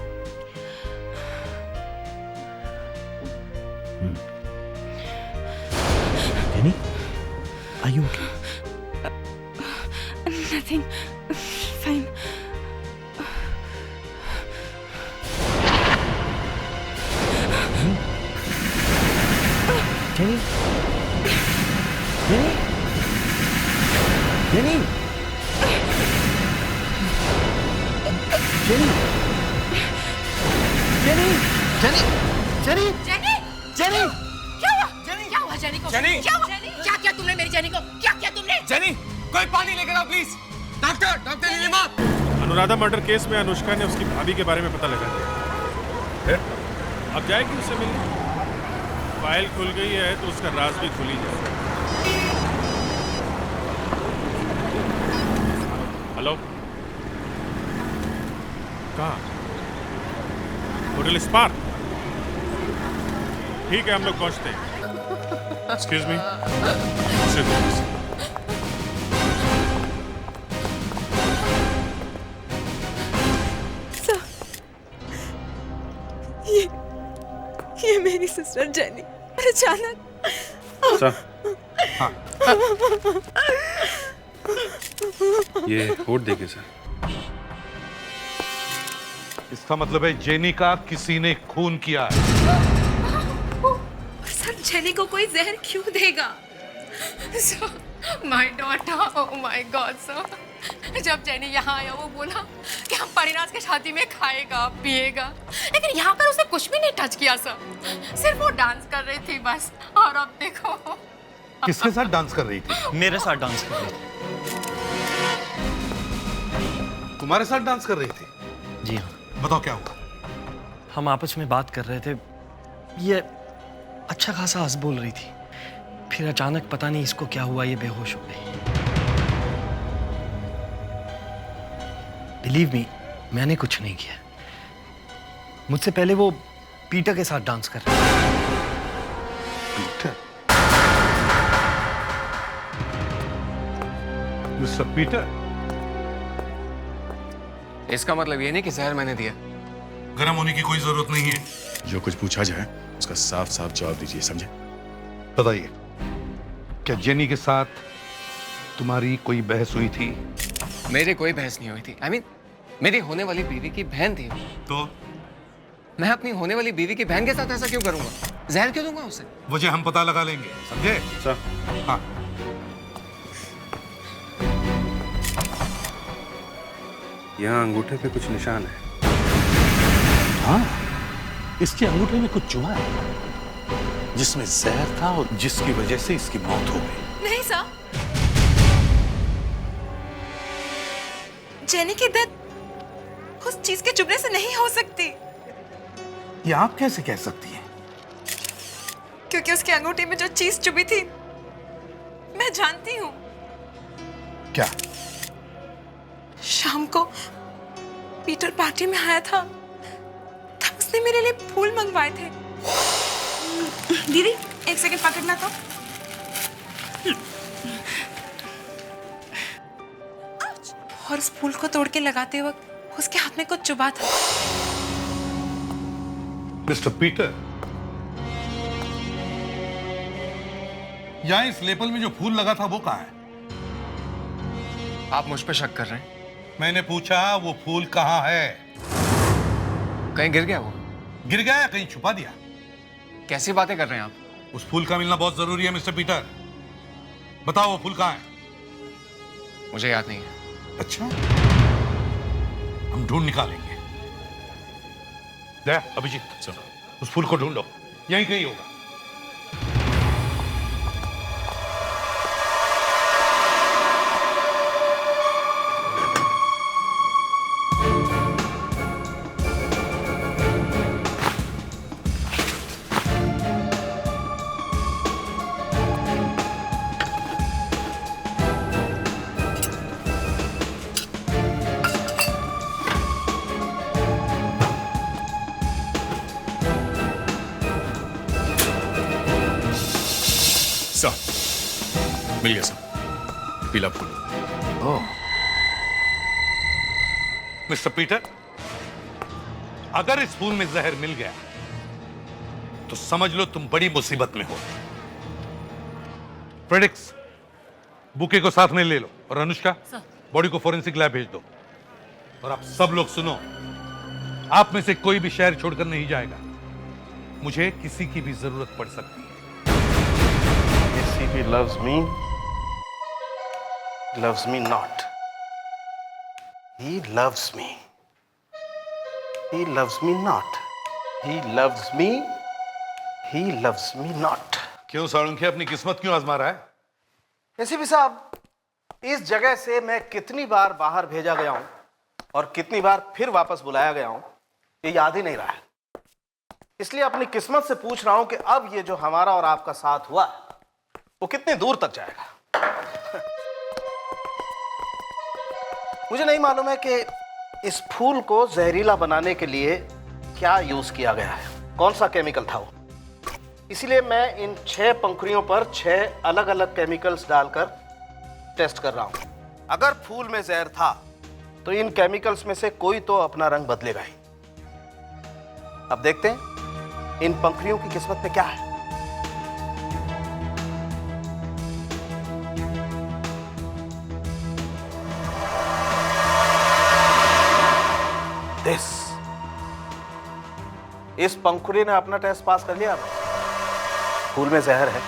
Jenny, are you okay? Nothing. Fine. Jenny? Jenny? Jenny? Jenny? Jenny? Jenny? Jenny? Jenny! Jenny! क्या हुआ? क्या हुआ जेनी को? जेनी! क्या हुआ? क्या किया तुमने मेरी जेनी को? क्या किया तुमने? जेनी, कोई पानी लेकर आओ please. Doctor Neelima. Anuradha murder case में अनुष्का ने उसकी भाभी के बारे में पता लगा लिया। अब जाएगी उससे मिलने। फाइल खुल गई है तो उसका राज भी खुल ही जाएगा। हेलो, कहाँ? Hotel spark. ठीक है, हम लोग पहुंचते हैं। एक्सक्यूज मी, ये मेरी सिस्टर जेनी अचानक। हाँ। ये कोड देखिए सर। इसका मतलब है जेनी का किसी ने खून किया है। सर जेनी को कोई जहर क्यों देगा? My daughter, oh my God sir. जब जेनी यहाँ आया वो बोला कि हम परिराज के शादी में खाएगा पिएगा, लेकिन यहाँ पर उसने कुछ भी नहीं टच किया सर। सिर्फ वो डांस कर रही थी बस। और अब देखो। किसके साथ डांस कर रही थी? मेरे साथ डांस कर रही थी। तुम्हारे साथ डांस कर रही थी? जी हाँ। बताओ क्या हुआ? हम आपस में बात कर रहे थे, ये अच्छा खासा हंस बोल रही थी, फिर अचानक पता नहीं इसको क्या हुआ, ये बेहोश हो गई। बिलीव मी, मैंने कुछ नहीं किया। मुझसे पहले वो पीटर के साथ डांस कर रही थी। पीटर? Mister Peter? इसका मतलब ये नहीं कि जहर मैंने दिया। गर्म होने की कोई जरूरत नहीं है। जो कुछ पूछा जाए उसका साफ साफ जवाब दीजिए, समझे? बताइए, क्या जेनी के साथ तुम्हारी कोई बहस हुई थी? मेरी कोई बहस नहीं हुई थी। I mean, मेरी होने वाली बीवी की बहन थी। तो मैं अपनी होने वाली बीवी की बहन के साथ ऐसा क्यों करूंगा? जहर क्यों दूंगा उसे? वजह हम पता लगा लेंगे, समझे? सर। हाँ। यहाँ अंगूठे पे कुछ निशान है। हाँ, इसके अंगूठे में कुछ चुभा है, जिसमें जहर था और जिसकी वजह से इसकी मौत हो गई। नहीं सर, जेनी की डेथ उस चीज के चुभने से नहीं हो सकती। ये आप कैसे कह सकती हैं? क्योंकि उसके अंगूठे में जो चीज चुभी थी मैं जानती हूँ। क्या? शाम को पीटर पार्टी में आया था, तब उसने मेरे लिए फूल मंगवाए थे। दीदी एक सेकंड पकड़ना तो। और उस फूल को तोड़ के लगाते वक्त उसके हाथ में कुछ चुभा था। मिस्टर पीटर, यहाँ इस लेपल में जो फूल लगा था वो कहाँ है? आप मुझ पे शक कर रहे हैं? मैंने पूछा वो फूल कहाँ है? कहीं गिर गया वो? गिर गया या कहीं छुपा दिया? कैसी बातें कर रहे हैं आप? उस फूल का मिलना बहुत जरूरी है मिस्टर पीटर। बताओ वो फूल कहाँ है? मुझे याद नहीं है। अच्छा, हम ढूंढ निकालेंगे। दया, अभिजीत, सुनो, उस फूल को ढूंढो, यहीं कहीं होगा। मिल गया सर, पीला फूल। ओह, मिस्टर पीटर, अगर इस फूल में जहर मिल गया तो समझ लो तुम बड़ी मुसीबत में हो। प्रेडिक्स, बुके को साथ में ले लो और अनुष्का, बॉडी को फोरेंसिक लैब भेज दो। और आप सब लोग सुनो, आप में से कोई भी शहर छोड़कर नहीं जाएगा। मुझे किसी की भी जरूरत पड़ सकती है। ACP loves me, loves me not. He loves me. He loves me not. He loves me. He loves me not. क्यों साळुंखे अपनी किस्मत क्यों आजमा रहा है? ACP साहब, इस जगह से मैं कितनी बार बाहर भेजा गया हूं और कितनी बार फिर वापस बुलाया गया हूं, ये याद ही नहीं रहा है। इसलिए अपनी किस्मत से पूछ रहा हूं कि अब ये जो हमारा और आपका साथ हुआ वो कितने दूर तक जाएगा। मुझे नहीं मालूम है कि इस फूल को जहरीला बनाने के लिए क्या यूज किया गया है, कौन सा केमिकल था वो। इसलिए मैं इन 6 पंखुड़ियों पर 6 अलग अलग केमिकल्स डालकर टेस्ट कर रहा हूं। अगर फूल में जहर था तो इन केमिकल्स में से कोई तो अपना रंग बदलेगा ही। अब देखते हैं इन पंखुड़ियों की किस्मत में क्या है। इस पंखुड़ी ने अपना टेस्ट पास कर लिया। फूल में जहर है।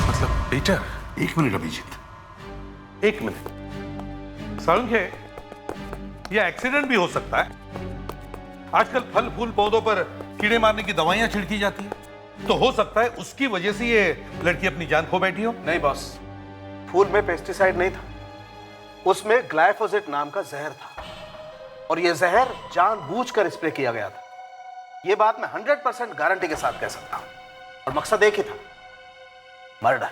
मतलब पीटर, एक मिनट अभिजीत, एक मिनट। साळुंखे, यह एक्सीडेंट भी हो सकता है। आजकल फल फूल पौधों पर कीड़े मारने की दवाइयां छिड़की जाती हैं, तो हो सकता है उसकी वजह से ये लड़की अपनी जान खो बैठी हो। नहीं बॉस, फूल में पेस्टिसाइड नहीं था, उसमें ग्लाइफोसेट नाम का जहर था और यह जहर जानबूझकर स्प्रे किया गया था। यह बात मैं 100% गारंटी के साथ कह सकता हूं और मकसद एक ही था, murder.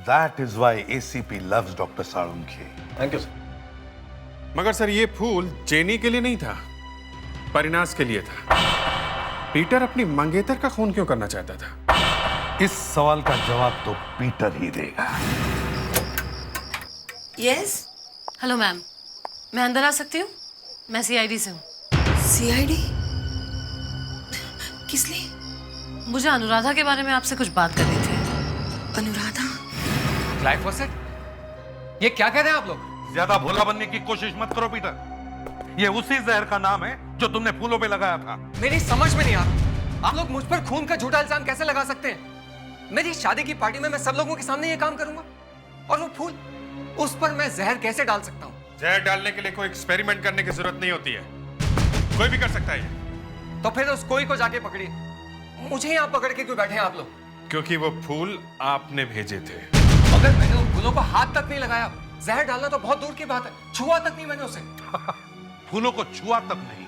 That is why ACP loves Dr. Salunkhe. Thank you sir. मगर सर ये फूल जेनी के लिए नहीं था, परिनाश के लिए था। पीटर अपनी मंगेतर का खून क्यों करना चाहता था? इस सवाल का जवाब तो पीटर ही देगा। यस। हेलो मैम, मैं अंदर आ सकती हूँ? मैं CID से हूँ। CID? किस लिए? मुझे अनुराधा के बारे में आपसे कुछ बात करनी थी। अनुराधा? ग्लाइफोसेट? ये क्या कह रहे हैं आप लोग? ज्यादा भोला बनने की कोशिश मत करो पीटर। ये उसी जहर का नाम है जो तुमने फूलों पे लगाया था। मेरी समझ में नहीं आ रहा, आप लोग मुझ पर खून का झूठा इल्जाम कैसे लगा सकते हैं? मेरी शादी की पार्टी में मैं सब लोगों के सामने ये काम करूंगा और वो फूल, उस पर मैं जहर कैसे डाल सकता हूँ? जहर डालने के लिए कोई एक्सपेरिमेंट करने की जरूरत नहीं होती है, कोई भी कर सकता है ये। तो फिर उस कोई को जाके पकड़िए, मुझे यहाँ पकड़ के क्यों बैठे हैं आप लोग? क्योंकि वो फूल आपने भेजे थे। अगर मैंने उन फूलों को हाथ तक नहीं लगाया, जहर डालना तो बहुत दूर की बात है, छुआ तक नहीं मैंने उसे। फूलों को छुआ तक नहीं?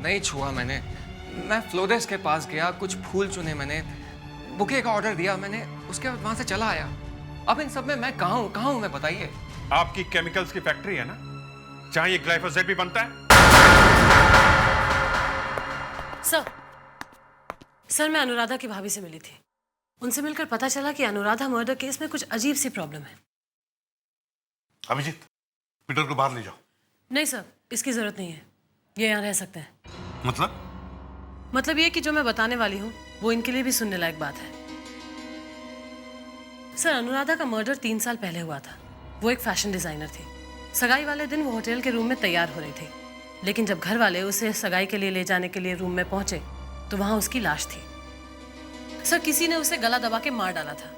नहीं छुआ मैंने। मैं फ्लोरेस के पास गया, कुछ फूल चुने मैंने, बुके का ऑर्डर दिया मैंने, उसके बाद वहां से चला आया। अब इन सब में मैं कहाँ हूँ मैं, बताइए। आपकी केमिकल्स की फैक्ट्री है ना, जहां ये ग्लाइफोसेट भी बनता है। सर मैं अनुराधा की भाभी से मिली थी। उनसे मिलकर पता चला कि अनुराधा मर्डर केस में कुछ अजीब सी प्रॉब्लम है। अभिजीत, पीटर को बाहर ले जाओ। नहीं सर, इसकी जरूरत नहीं है, ये यहाँ रह सकते हैं। मतलब ये कि जो मैं बताने वाली हूँ वो इनके लिए भी सुनने लायक बात है। सर अनुराधा का मर्डर 3 साल पहले हुआ था। वो एक फैशन डिजाइनर थी। सगाई वाले दिन वो होटल के रूम में तैयार हो रही थी, लेकिन जब घर वाले उसे सगाई के लिए ले जाने के लिए रूम में पहुंचे तो वहां उसकी लाश थी। सर किसी ने उसे गला दबा के मार डाला था,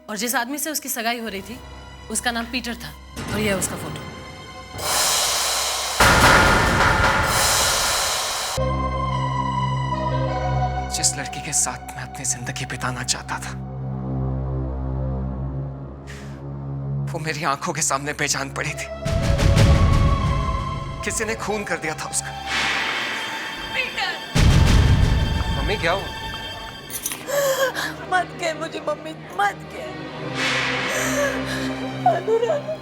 और जिस आदमी से उसकी सगाई हो रही थी उसका नाम पीटर था, और यह है उसका फोटो। जिस लड़की के साथ मैं अपनी जिंदगी बिताना चाहता था वो मेरी आंखों के सामने बेजान पड़ी थी। किसी ने खून कर दिया था उसका। मम्मी क्या हुआ? मत कह मुझे मम्मी, मत कह। अनुराधा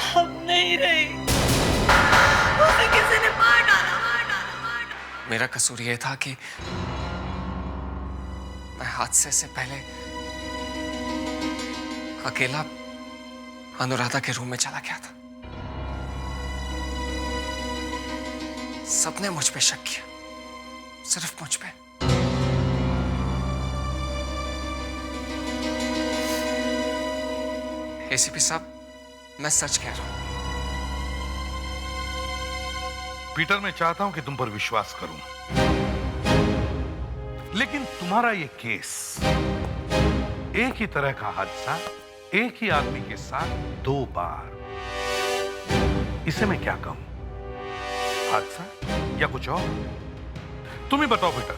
हम नहीं रही, उसे किसी ने मार डाला। मेरा कसूर यह था कि मैं हादसे से पहले अकेला अनुराधा के रूम में चला गया था। सबने मुझ पे शक किया, सिर्फ मुझ पे। एसीपी साहब, मैं सच कह रहा हूं। पीटर, मैं चाहता हूं कि तुम पर विश्वास करूं, लेकिन तुम्हारा ये केस एक ही तरह का हादसा एक ही आदमी के साथ 2 बार, इसे मैं क्या कहूं? हादसा या कुछ और? तुम ही बताओ पीटर,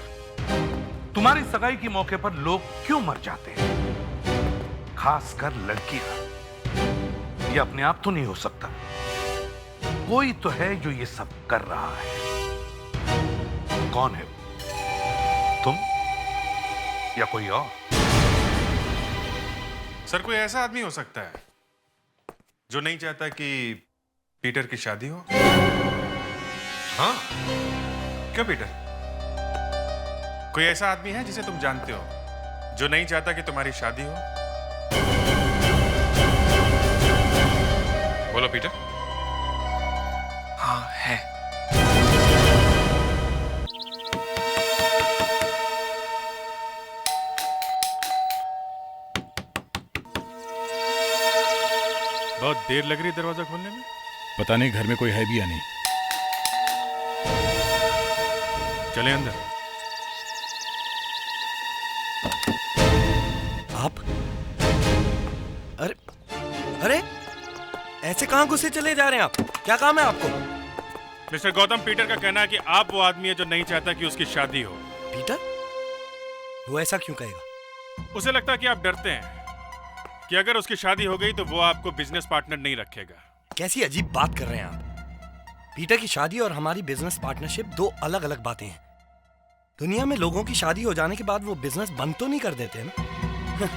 तुम्हारी सगाई के मौके पर लोग क्यों मर जाते हैं, खासकर लड़कियां? ये अपने आप तो नहीं हो सकता, कोई तो है जो ये सब कर रहा है। कौन है? तुम या कोई और? सर कोई ऐसा आदमी हो सकता है जो नहीं चाहता कि पीटर की शादी हो। हाँ? क्यों पीटर? कोई ऐसा आदमी है जिसे तुम जानते हो जो नहीं चाहता कि तुम्हारी शादी हो? बोलो पीटर। हाँ है। बहुत देर लग रही है दरवाजा खोलने में। पता नहीं घर में कोई है भी या नहीं। चले अंदर। आप? अरे ऐसे कहां घुसे चले जा रहे हैं आप? क्या काम है आपको? मिस्टर गौतम, पीटर का कहना है कि आप वो आदमी है जो नहीं चाहता कि उसकी शादी हो। पीटर? वो ऐसा क्यों कहेगा? उसे लगता है कि आप डरते हैं कि अगर उसकी शादी हो गई तो वो आपको बिजनेस पार्टनर नहीं रखेगा। कैसी अजीब बात कर रहे हैं आप? पीटर की शादी और हमारी बिजनेस पार्टनरशिप 2 अलग अलग बातें हैं। दुनिया में लोगों की शादी हो जाने के बाद वो बिजनेस बंद तो नहीं कर देते हैं ना।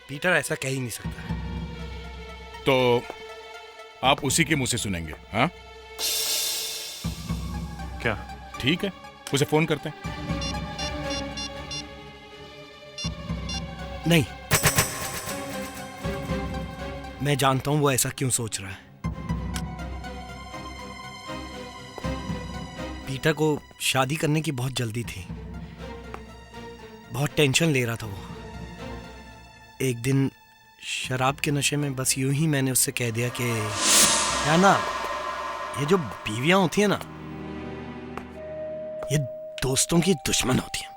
पीटर ऐसा कह ही नहीं सकता। तो आप उसी के मुंह से सुनेंगे? हाँ क्या? ठीक है, उसे फोन करते हैं। नहीं, मैं जानता हूं वो ऐसा क्यों सोच रहा है। पीटर को शादी करने की बहुत जल्दी थी, बहुत टेंशन ले रहा था वो। एक दिन शराब के नशे में बस यूं ही मैंने उससे कह दिया कि क्या ना, ये जो बीवियां होती हैं ना, ये दोस्तों की दुश्मन होती हैं।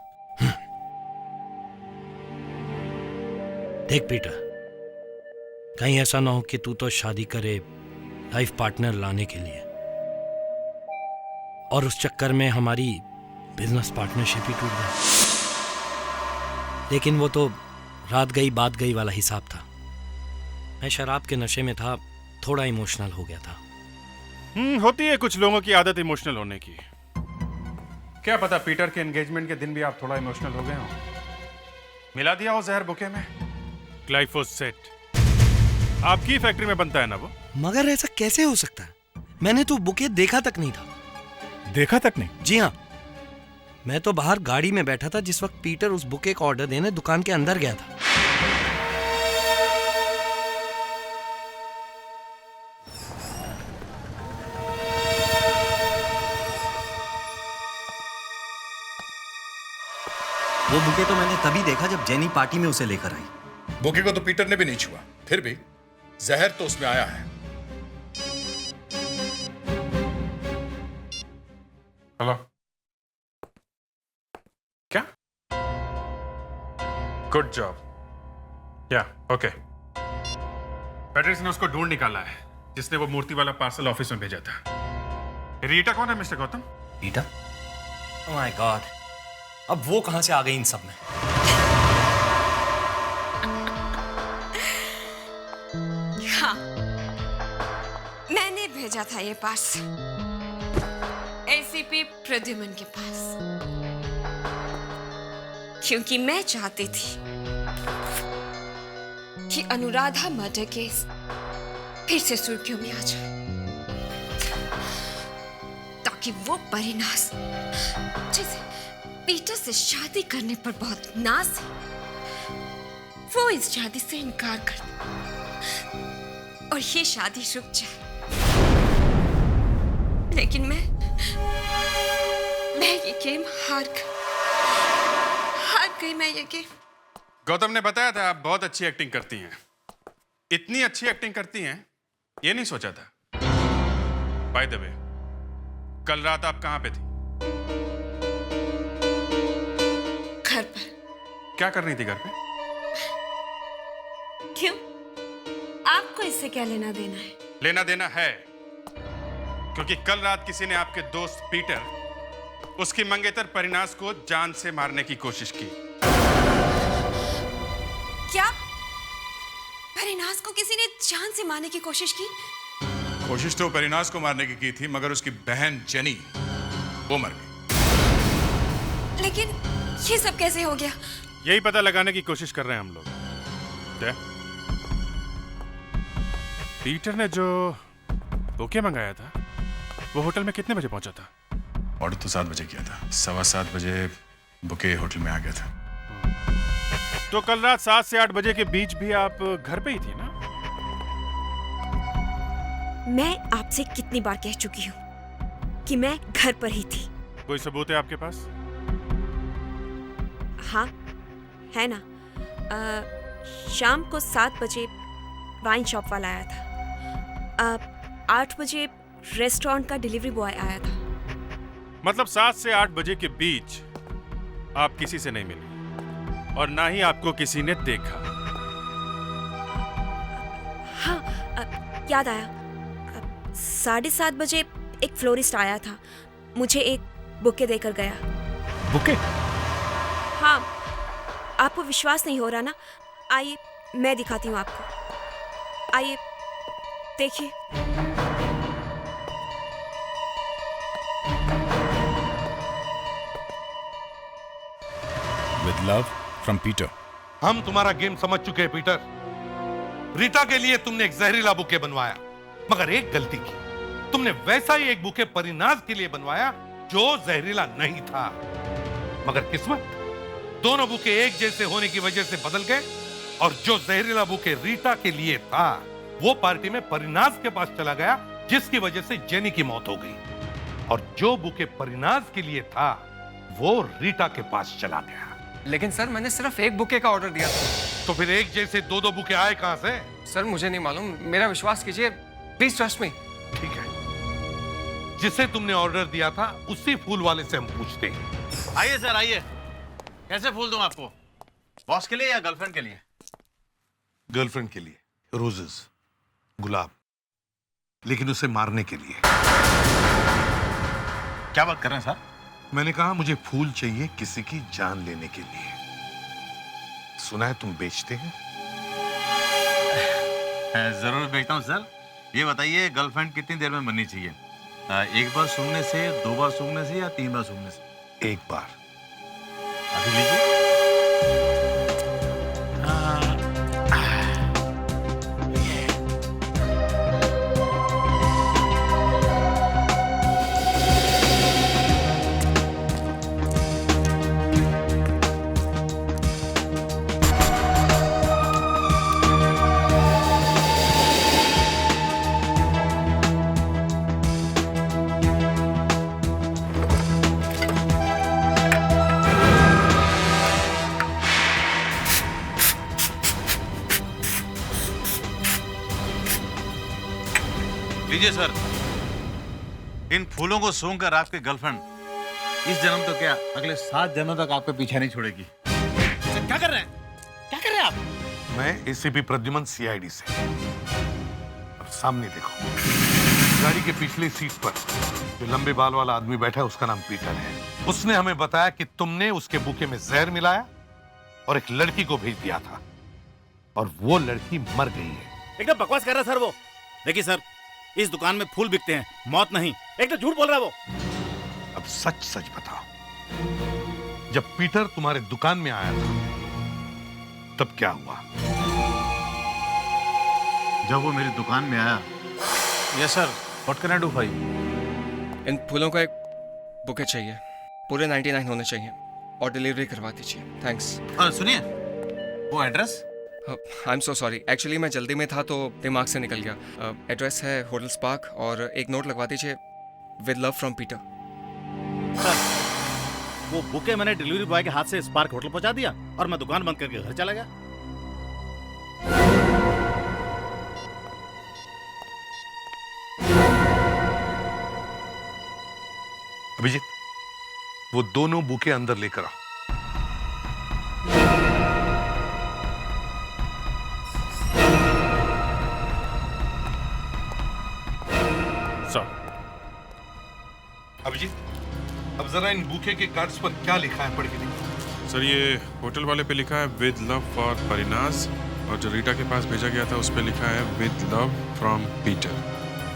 देख पीटर, कहीं ऐसा ना हो कि तू तो शादी करे लाइफ पार्टनर लाने के लिए और उस चक्कर में हमारी बिजनेस पार्टनरशिप ही टूट जाए। लेकिन वो तो रात गई बात गई वाला हिसाब था। मैं शराब के नशे में था, थोड़ा इमोशनल हो गया था। होती है कुछ लोगों की आदत इमोशनल होने की। क्या पता पीटर के एंगेजमेंट के दिन भी आप थोड़ा इमोशनल हो गए हो। मिला दिया हो जहर बुके में, ग्लाइफोसेट। आपकी फैक्ट्री में बनता है ना वो? मगर ऐसा कैसे हो सकता है? मैंने तो बुके देखा तक नहीं था। देखा तक नहीं? जी हाँ, मैं तो बाहर गाड़ी में बैठा था जिस वक्त पीटर उस बुके का ऑर्डर देने दुकान के अंदर गया था। वो बुके तो मैंने तभी देखा जब जेनी पार्टी में उसे लेकर आई। बुके को तो पीटर ने भी नहीं छुआ, फिर भी जहर तो उसमें आया है। हेलो, क्या? Good job. या ओके। पैट्रिस ने उसको ढूंढ निकाला है जिसने वो मूर्ति वाला पार्सल ऑफिस में भेजा था। रीटा कौन है mister Gautam? Rita? Oh my God, अब वो कहां से आ गई इन सब में? हाँ, मैंने भेजा था ये पार्सल एसीपी प्रद्युमन के पास, क्योंकि मैं चाहती थी कि अनुराधा मर्डर केस फिर से सुर्खियों में आ जाए, ताकि वो परिनास जिसे पीटर से शादी करने पर बहुत नाज है, वो इस शादी से इनकार कर दे और ये शादी रुक जाए। लेकिन मैं ये गेम हार गई मैं ये गेम। गौतम ने बताया था आप बहुत अच्छी एक्टिंग करती हैं। इतनी अच्छी एक्टिंग करती हैं ये नहीं सोचा था। बाय द वे, कल रात आप कहां पे थी? घर पर। क्या कर रही थी घर पे? क्यों? आपको इससे क्या लेना देना है? लेना देना है, क्योंकि कल रात किसी ने आपके दोस्त पीटर उसकी मंगेतर परिनास को जान से मारने की कोशिश की। क्या? परिनास को किसी ने जान से मारने की कोशिश की? कोशिश तो परिनास को मारने की थी, मगर उसकी बहन जेनी वो मर गई। लेकिन ये सब कैसे हो गया? यही पता लगाने की कोशिश कर रहे हैं हम लोग। क्या? पीटर ने जो बुके मंगाया था वो होटल में कितने बजे पहुंचा था? ऑर्डर तो 7 बजे किया था, 7:15 बजे बुके होटल में आ गया था। तो कल रात 7 से 8 बजे के बीच भी आप घर पे ही थी ना? मैं आपसे कितनी बार कह चुकी हूँ कि मैं घर पर ही थी। कोई सबूत है आपके पास? हाँ, है ना। शाम को 7 बजे वाइन शॉप वाला आया था। 8 बजे रेस्टोरेंट का डिलीवरी बॉय आया था। मतलब 7 से 8 बजे के बीच आप किसी से नहीं मिली और ना ही आपको किसी ने देखा। हाँ, याद आया। 7:30 बजे एक फ्लोरिस्ट आया था, मुझे एक बुके देकर गया। बुके? हाँ, आपको विश्वास नहीं हो रहा ना? आइए मैं दिखाती हूँ आपको। आइए देखिए। With love from Peter. हम तुम्हारा गेम समझ चुके हैं पीटर। रीटा के लिए तुमने एक जहरीला बुके बनवाया, मगर एक गलती की। तुमने वैसा ही एक बुके परिनास के लिए बनवाया जो जहरीला नहीं था। मगर किस्मत, दोनों बुके एक जैसे होने की वजह से बदल गए और जो जहरीला बुके रीटा के लिए था वो पार्टी में परिनास के पास चला गया, जिसकी वजह से जेनी की मौत हो गई। और जो बुके परिनास के लिए था वो रीटा के पास चला गया। लेकिन सर, मैंने सिर्फ एक बुके का ऑर्डर दिया था। तो फिर एक जैसे 2-2 बुके आए कहां से? सर मुझे नहीं मालूम, मेरा विश्वास कीजिए, प्लीज ट्रस्ट मी। ठीक है, जिसे तुमने ऑर्डर दिया था उसी फूल वाले से हम पूछते हैं। आइए सर, आइए। कैसे फूल दूं आपको? बॉस के लिए या गर्लफ्रेंड के लिए? गर्लफ्रेंड के लिए रोजेस, गुलाब, लेकिन उसे मारने के लिए। क्या बात कर रहे हैं सर? मैंने कहा मुझे फूल चाहिए किसी की जान लेने के लिए। सुना है तुम बेचते हैं? जरूर बेचता हूँ सर। ये बताइए, गर्लफ्रेंड कितनी देर में बननी चाहिए? एक बार सूंघने से, 2 बार सूंघने से या 3 बार सूंघने से? एक बार। अभी लीजिए। रुकिए सर, इन फूलों को सूंघ कर आपकी गर्लफ्रेंड इस जन्म तो क्या अगले 7 जन्मों तक आपका पीछा नहीं छोड़ेगी। क्या कर रहे हैं? क्या कर रहे हैं आप? मैं एसीपी प्रद्युमन सीआईडी से। अब सामने देखो, गाड़ी के पिछली सीट पर जो लंबे बाल वाला आदमी बैठा है उसका नाम पीटर है। उसने हमें बताया कि तुमने उसके बुके में जहर मिलाया और एक लड़की को भेज दिया था और वो लड़की मर गई है। एकदम बकवास कर रहा है सर वो। देखिए सर, इस दुकान में फूल बिकते हैं, मौत नहीं। एकदम झूठ बोल रहा है वो। अब सच सच बताओ, जब पीटर तुम्हारे दुकान में आया था तब क्या हुआ? जब वो मेरी दुकान में आया। Yes sir, what can I do for you? इन फूलों का एक बुके चाहिए, पूरे 99 होने चाहिए और डिलीवरी करवा दीजिए। थैंक्स। सुनिए, वो address? I am so sorry, actually मैं जल्दी में था तो दिमाग से निकल गया। एड्रेस है होटल स्पार्क और एक नोट लगवा दीजिए, with love from Peter. Sir, वो बुके मैंने डिलीवरी बॉय के हाथ से स्पार्क होटल पहुंचा दिया और मैं दुकान बंद करके घर चला गया। अभिजीत, वो दोनों बुके अंदर लेकर आओ। अभिजीत, अब जरा इन बुके के कार्ड्स पर क्या लिखा है पढ़ के देखो। सर, ये होटल वाले पे लिखा है विद लव फॉर परिनाज, और जो रीटा के पास भेजा गया था उस पे लिखा है विद लव फ्रॉम पीटर।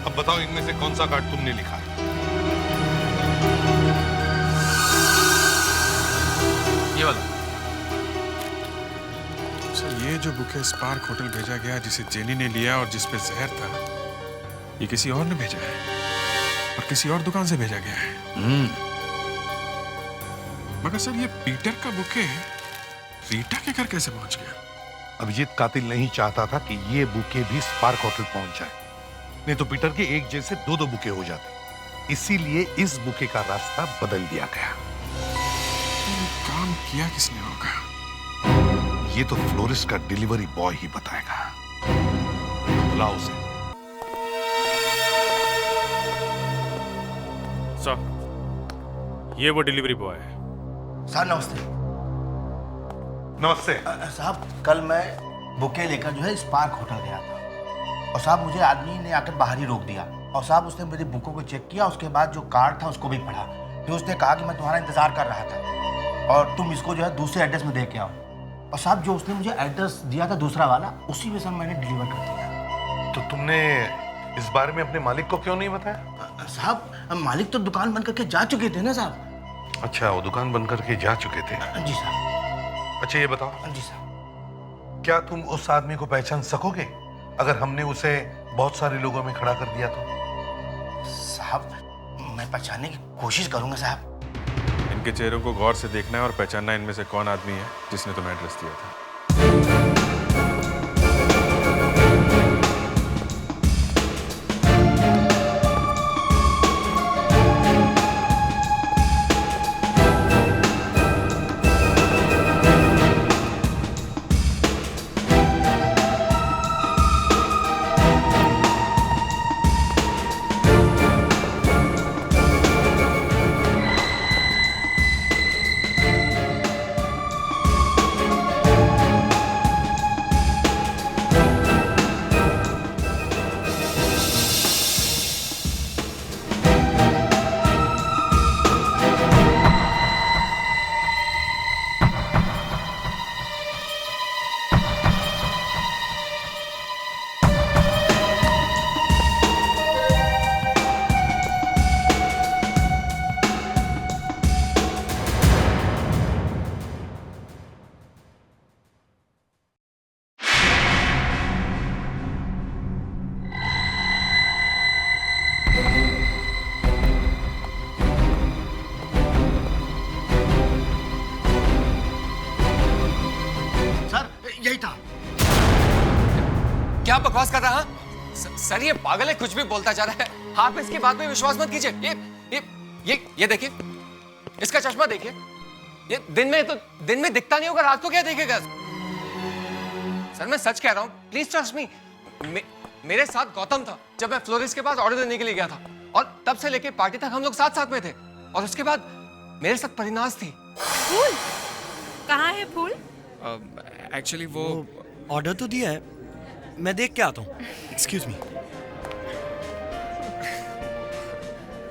अब बताओ इनमें से कौन सा कार्ड तुमने लिखा है? ये वाला। सर, ये जो बुके स्पार्क होटल भेजा गया जिसे जेनी ने लिया और जिसपे जहर था, ये किसी और ने भेजा है और किसी और दुकान से भेजा गया है। मगर सर, ये पीटर का बुके रीटा के घर कैसे पहुंच गया? अभिजीत, कातिल नहीं चाहता था कि ये बुके भी स्पार्क होटल पहुंच जाए, नहीं तो पीटर के एक जैसे 2-2 बुके हो जाते। इसीलिए इस बुके का रास्ता बदल दिया गया। काम किया किसने होगा? ये तो फ्लोरिस्ट का डिलीवरी बॉय ही बताएगा। बुलाओ उसे। सर, ये वो डिलीवरी बॉय है। सर नमस्ते। नमस्ते। साहब, कल मैं बुके लेकर जो है स्पार्क होटल गया था और साहब मुझे आदमी ने आकर बाहर ही रोक दिया और साहब उसने मेरी बुकों को चेक किया, उसके बाद जो कार्ड था उसको भी पढ़ा। फिर उसने कहा कि मैं तुम्हारा इंतजार कर रहा था और तुम इसको जो है दूसरे एड्रेस में दे के आओ। और साहब जो उसने मुझे एड्रेस दिया था दूसरा वाला, उसी में सर मैंने डिलीवर कर दिया। तो तुमने इस बारे में अपने मालिक को क्यों नहीं बताया? साहब, मालिक तो दुकान बंद करके जा चुके थे ना साहब। अच्छा, वो दुकान बंद करके जा चुके थे। जी साहब। अच्छा, ये बताओ। जी साहब। क्या तुम उस आदमी को पहचान सकोगे अगर हमने उसे बहुत सारे लोगों में खड़ा कर दिया तो? साहब, मैं पहचानने की कोशिश करूंगा साहब। इनके चेहरों को गौर से देखना है और पहचानना इनमें से कौन आदमी है जिसने तुम्हें एड्रेस दिया था। क्या बकवास कर रहा है? सर, ये पागल है, कुछ भी बोलता जा रहा है। आप इसकी बात पे विश्वास मत कीजिए। ये देखिए, इसका चश्मा देखिए। ये दिन में दिखता नहीं होगा, रात को क्या देखेगा? सर, मैं सच कह रहा हूं, प्लीज ट्रस्ट मी। मेरे साथ गौतम था जब मैं फ्लोरिस्ट के पास ऑर्डर देने के लिए गया था, और तब से लेके पार्टी तक हम लोग साथ साथ में थे। और उसके बाद मेरे साथ परिनाज थी। फूल कहाँ है फूल? एक्चुअली वो ऑर्डर तो दिया है, मैं देख के आता हूँ। Excuse me.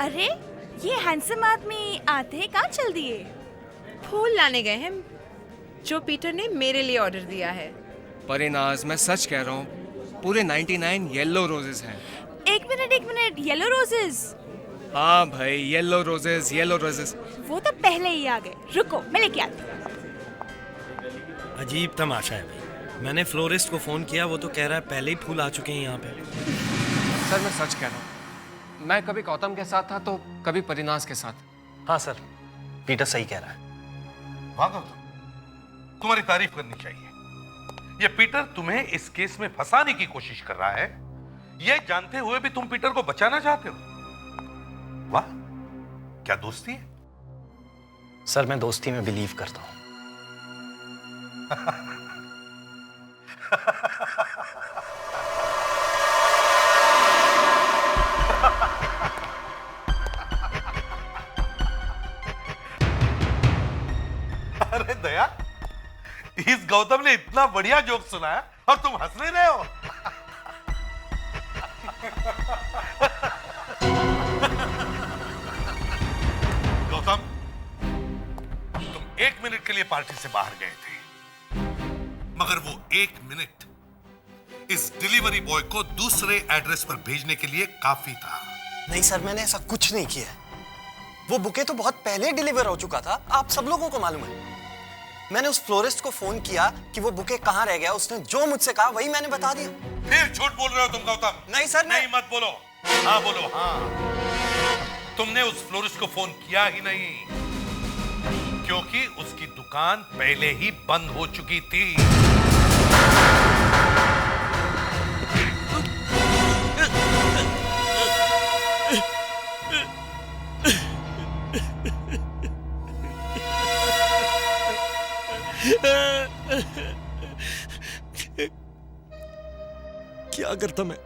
अरे ये हैंडसम आदमी आते ही कहाँ चल दिए? फूल लाने गए हैं जो पीटर ने मेरे लिए ऑर्डर दिया है। परिनाज, मैं सच कह रहा हूँ, पूरे 99 येलो रोजेस हैं। एक मिनट, येलो रोजेस? हाँ भाई, येलो रोजेस। वो तो पहले ही आ गए, रुको मैं लेके आती हूँ। अजीब तमाशा है भाई। मैंने फ्लोरिस्ट को फोन किया, वो तो कह रहा है पहले ही फूल आ चुके हैं यहाँ पे। सर मैं सच कह रहा हूँ, मैं कभी गौतम के साथ था तो कभी परिनाज के साथ। हाँ सर, पीटर सही कह रहा है। वाह गौतम, तुम्हारी तारीफ करनी चाहिए। ये पीटर तुम्हें इस केस में फंसाने की कोशिश कर रहा है, ये जानते हुए भी तुम पीटर को बचाना चाहते हो। वाह, क्या दोस्ती है। सर मैं दोस्ती में बिलीव करता हूँ। अरे दया, इस गौतम ने इतना बढ़िया जोक सुनाया और तुम हंस नहीं रहे हो। गौतम, तुम 1 मिनट के लिए पार्टी से बाहर गए थे, मगर वो 1 मिनट इस डिलीवरी बॉय को दूसरे एड्रेस पर भेजने के लिए काफी था। नहीं सर, मैंने ऐसा कुछ नहीं किया। वो बुके तो बहुत पहले डिलीवर हो चुका था, आप सब लोगों को मालूम है। मैंने उस फ्लोरिस्ट को फोन किया कि वो बुके कहाँ रह गया, उसने जो मुझसे कहा वही मैंने बता दिया। फिर झूठ बोल रहे हो तुम गौतम। नहीं सर, नहीं मत बोलो। हाँ बोलो, हाँ। तुमने उस फ्लोरिस्ट को फोन किया ही नहीं, क्योंकि उसकी दुकान पहले ही बंद हो चुकी थी। क्या करता मैं?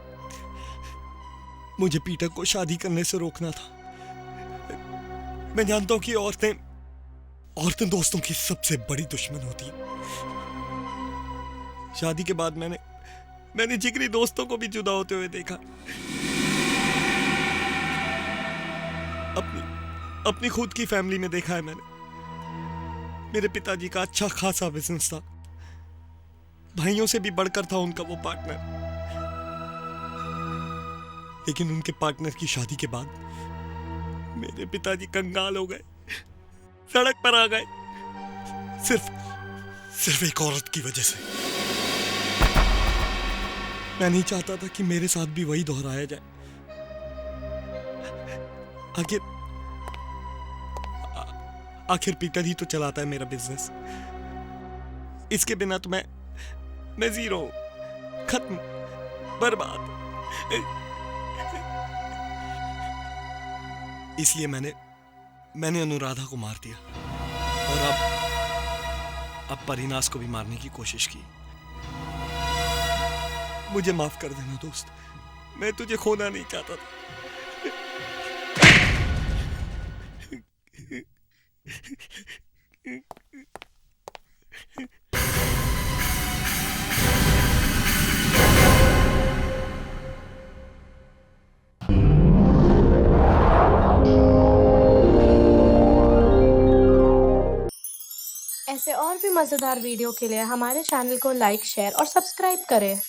मुझे पीटर को शादी करने से रोकना था। मैं जानता हूं कि औरतें दोस्तों की सबसे बड़ी दुश्मन होती है। शादी के बाद मैंने जिगरी दोस्तों को भी जुदा होते हुए देखा। अपनी खुद की फैमिली में देखा है मैंने। मेरे पिताजी का अच्छा खासा बिजनेस था, भाइयों से भी बढ़कर था उनका वो पार्टनर। लेकिन उनके पार्टनर की शादी के बाद मेरे पिताजी कंगाल हो गए, सड़क पर आ गए, सिर्फ एक औरत की वजह से। मैं नहीं चाहता था कि मेरे साथ भी वही दोहराया जाए। आखिर पीटर ही तो चलाता है मेरा बिजनेस। इसके बिना तो मैं जीरो, खत्म, बर्बाद। इसलिए मैंने अनुराधा को मार दिया और अब परिनास को भी मारने की कोशिश की। मुझे माफ कर देना दोस्त, मैं तुझे खोना नहीं चाहता था। ऐसे और भी मज़ेदार वीडियो के लिए हमारे चैनल को लाइक, शेयर और सब्सक्राइब करें।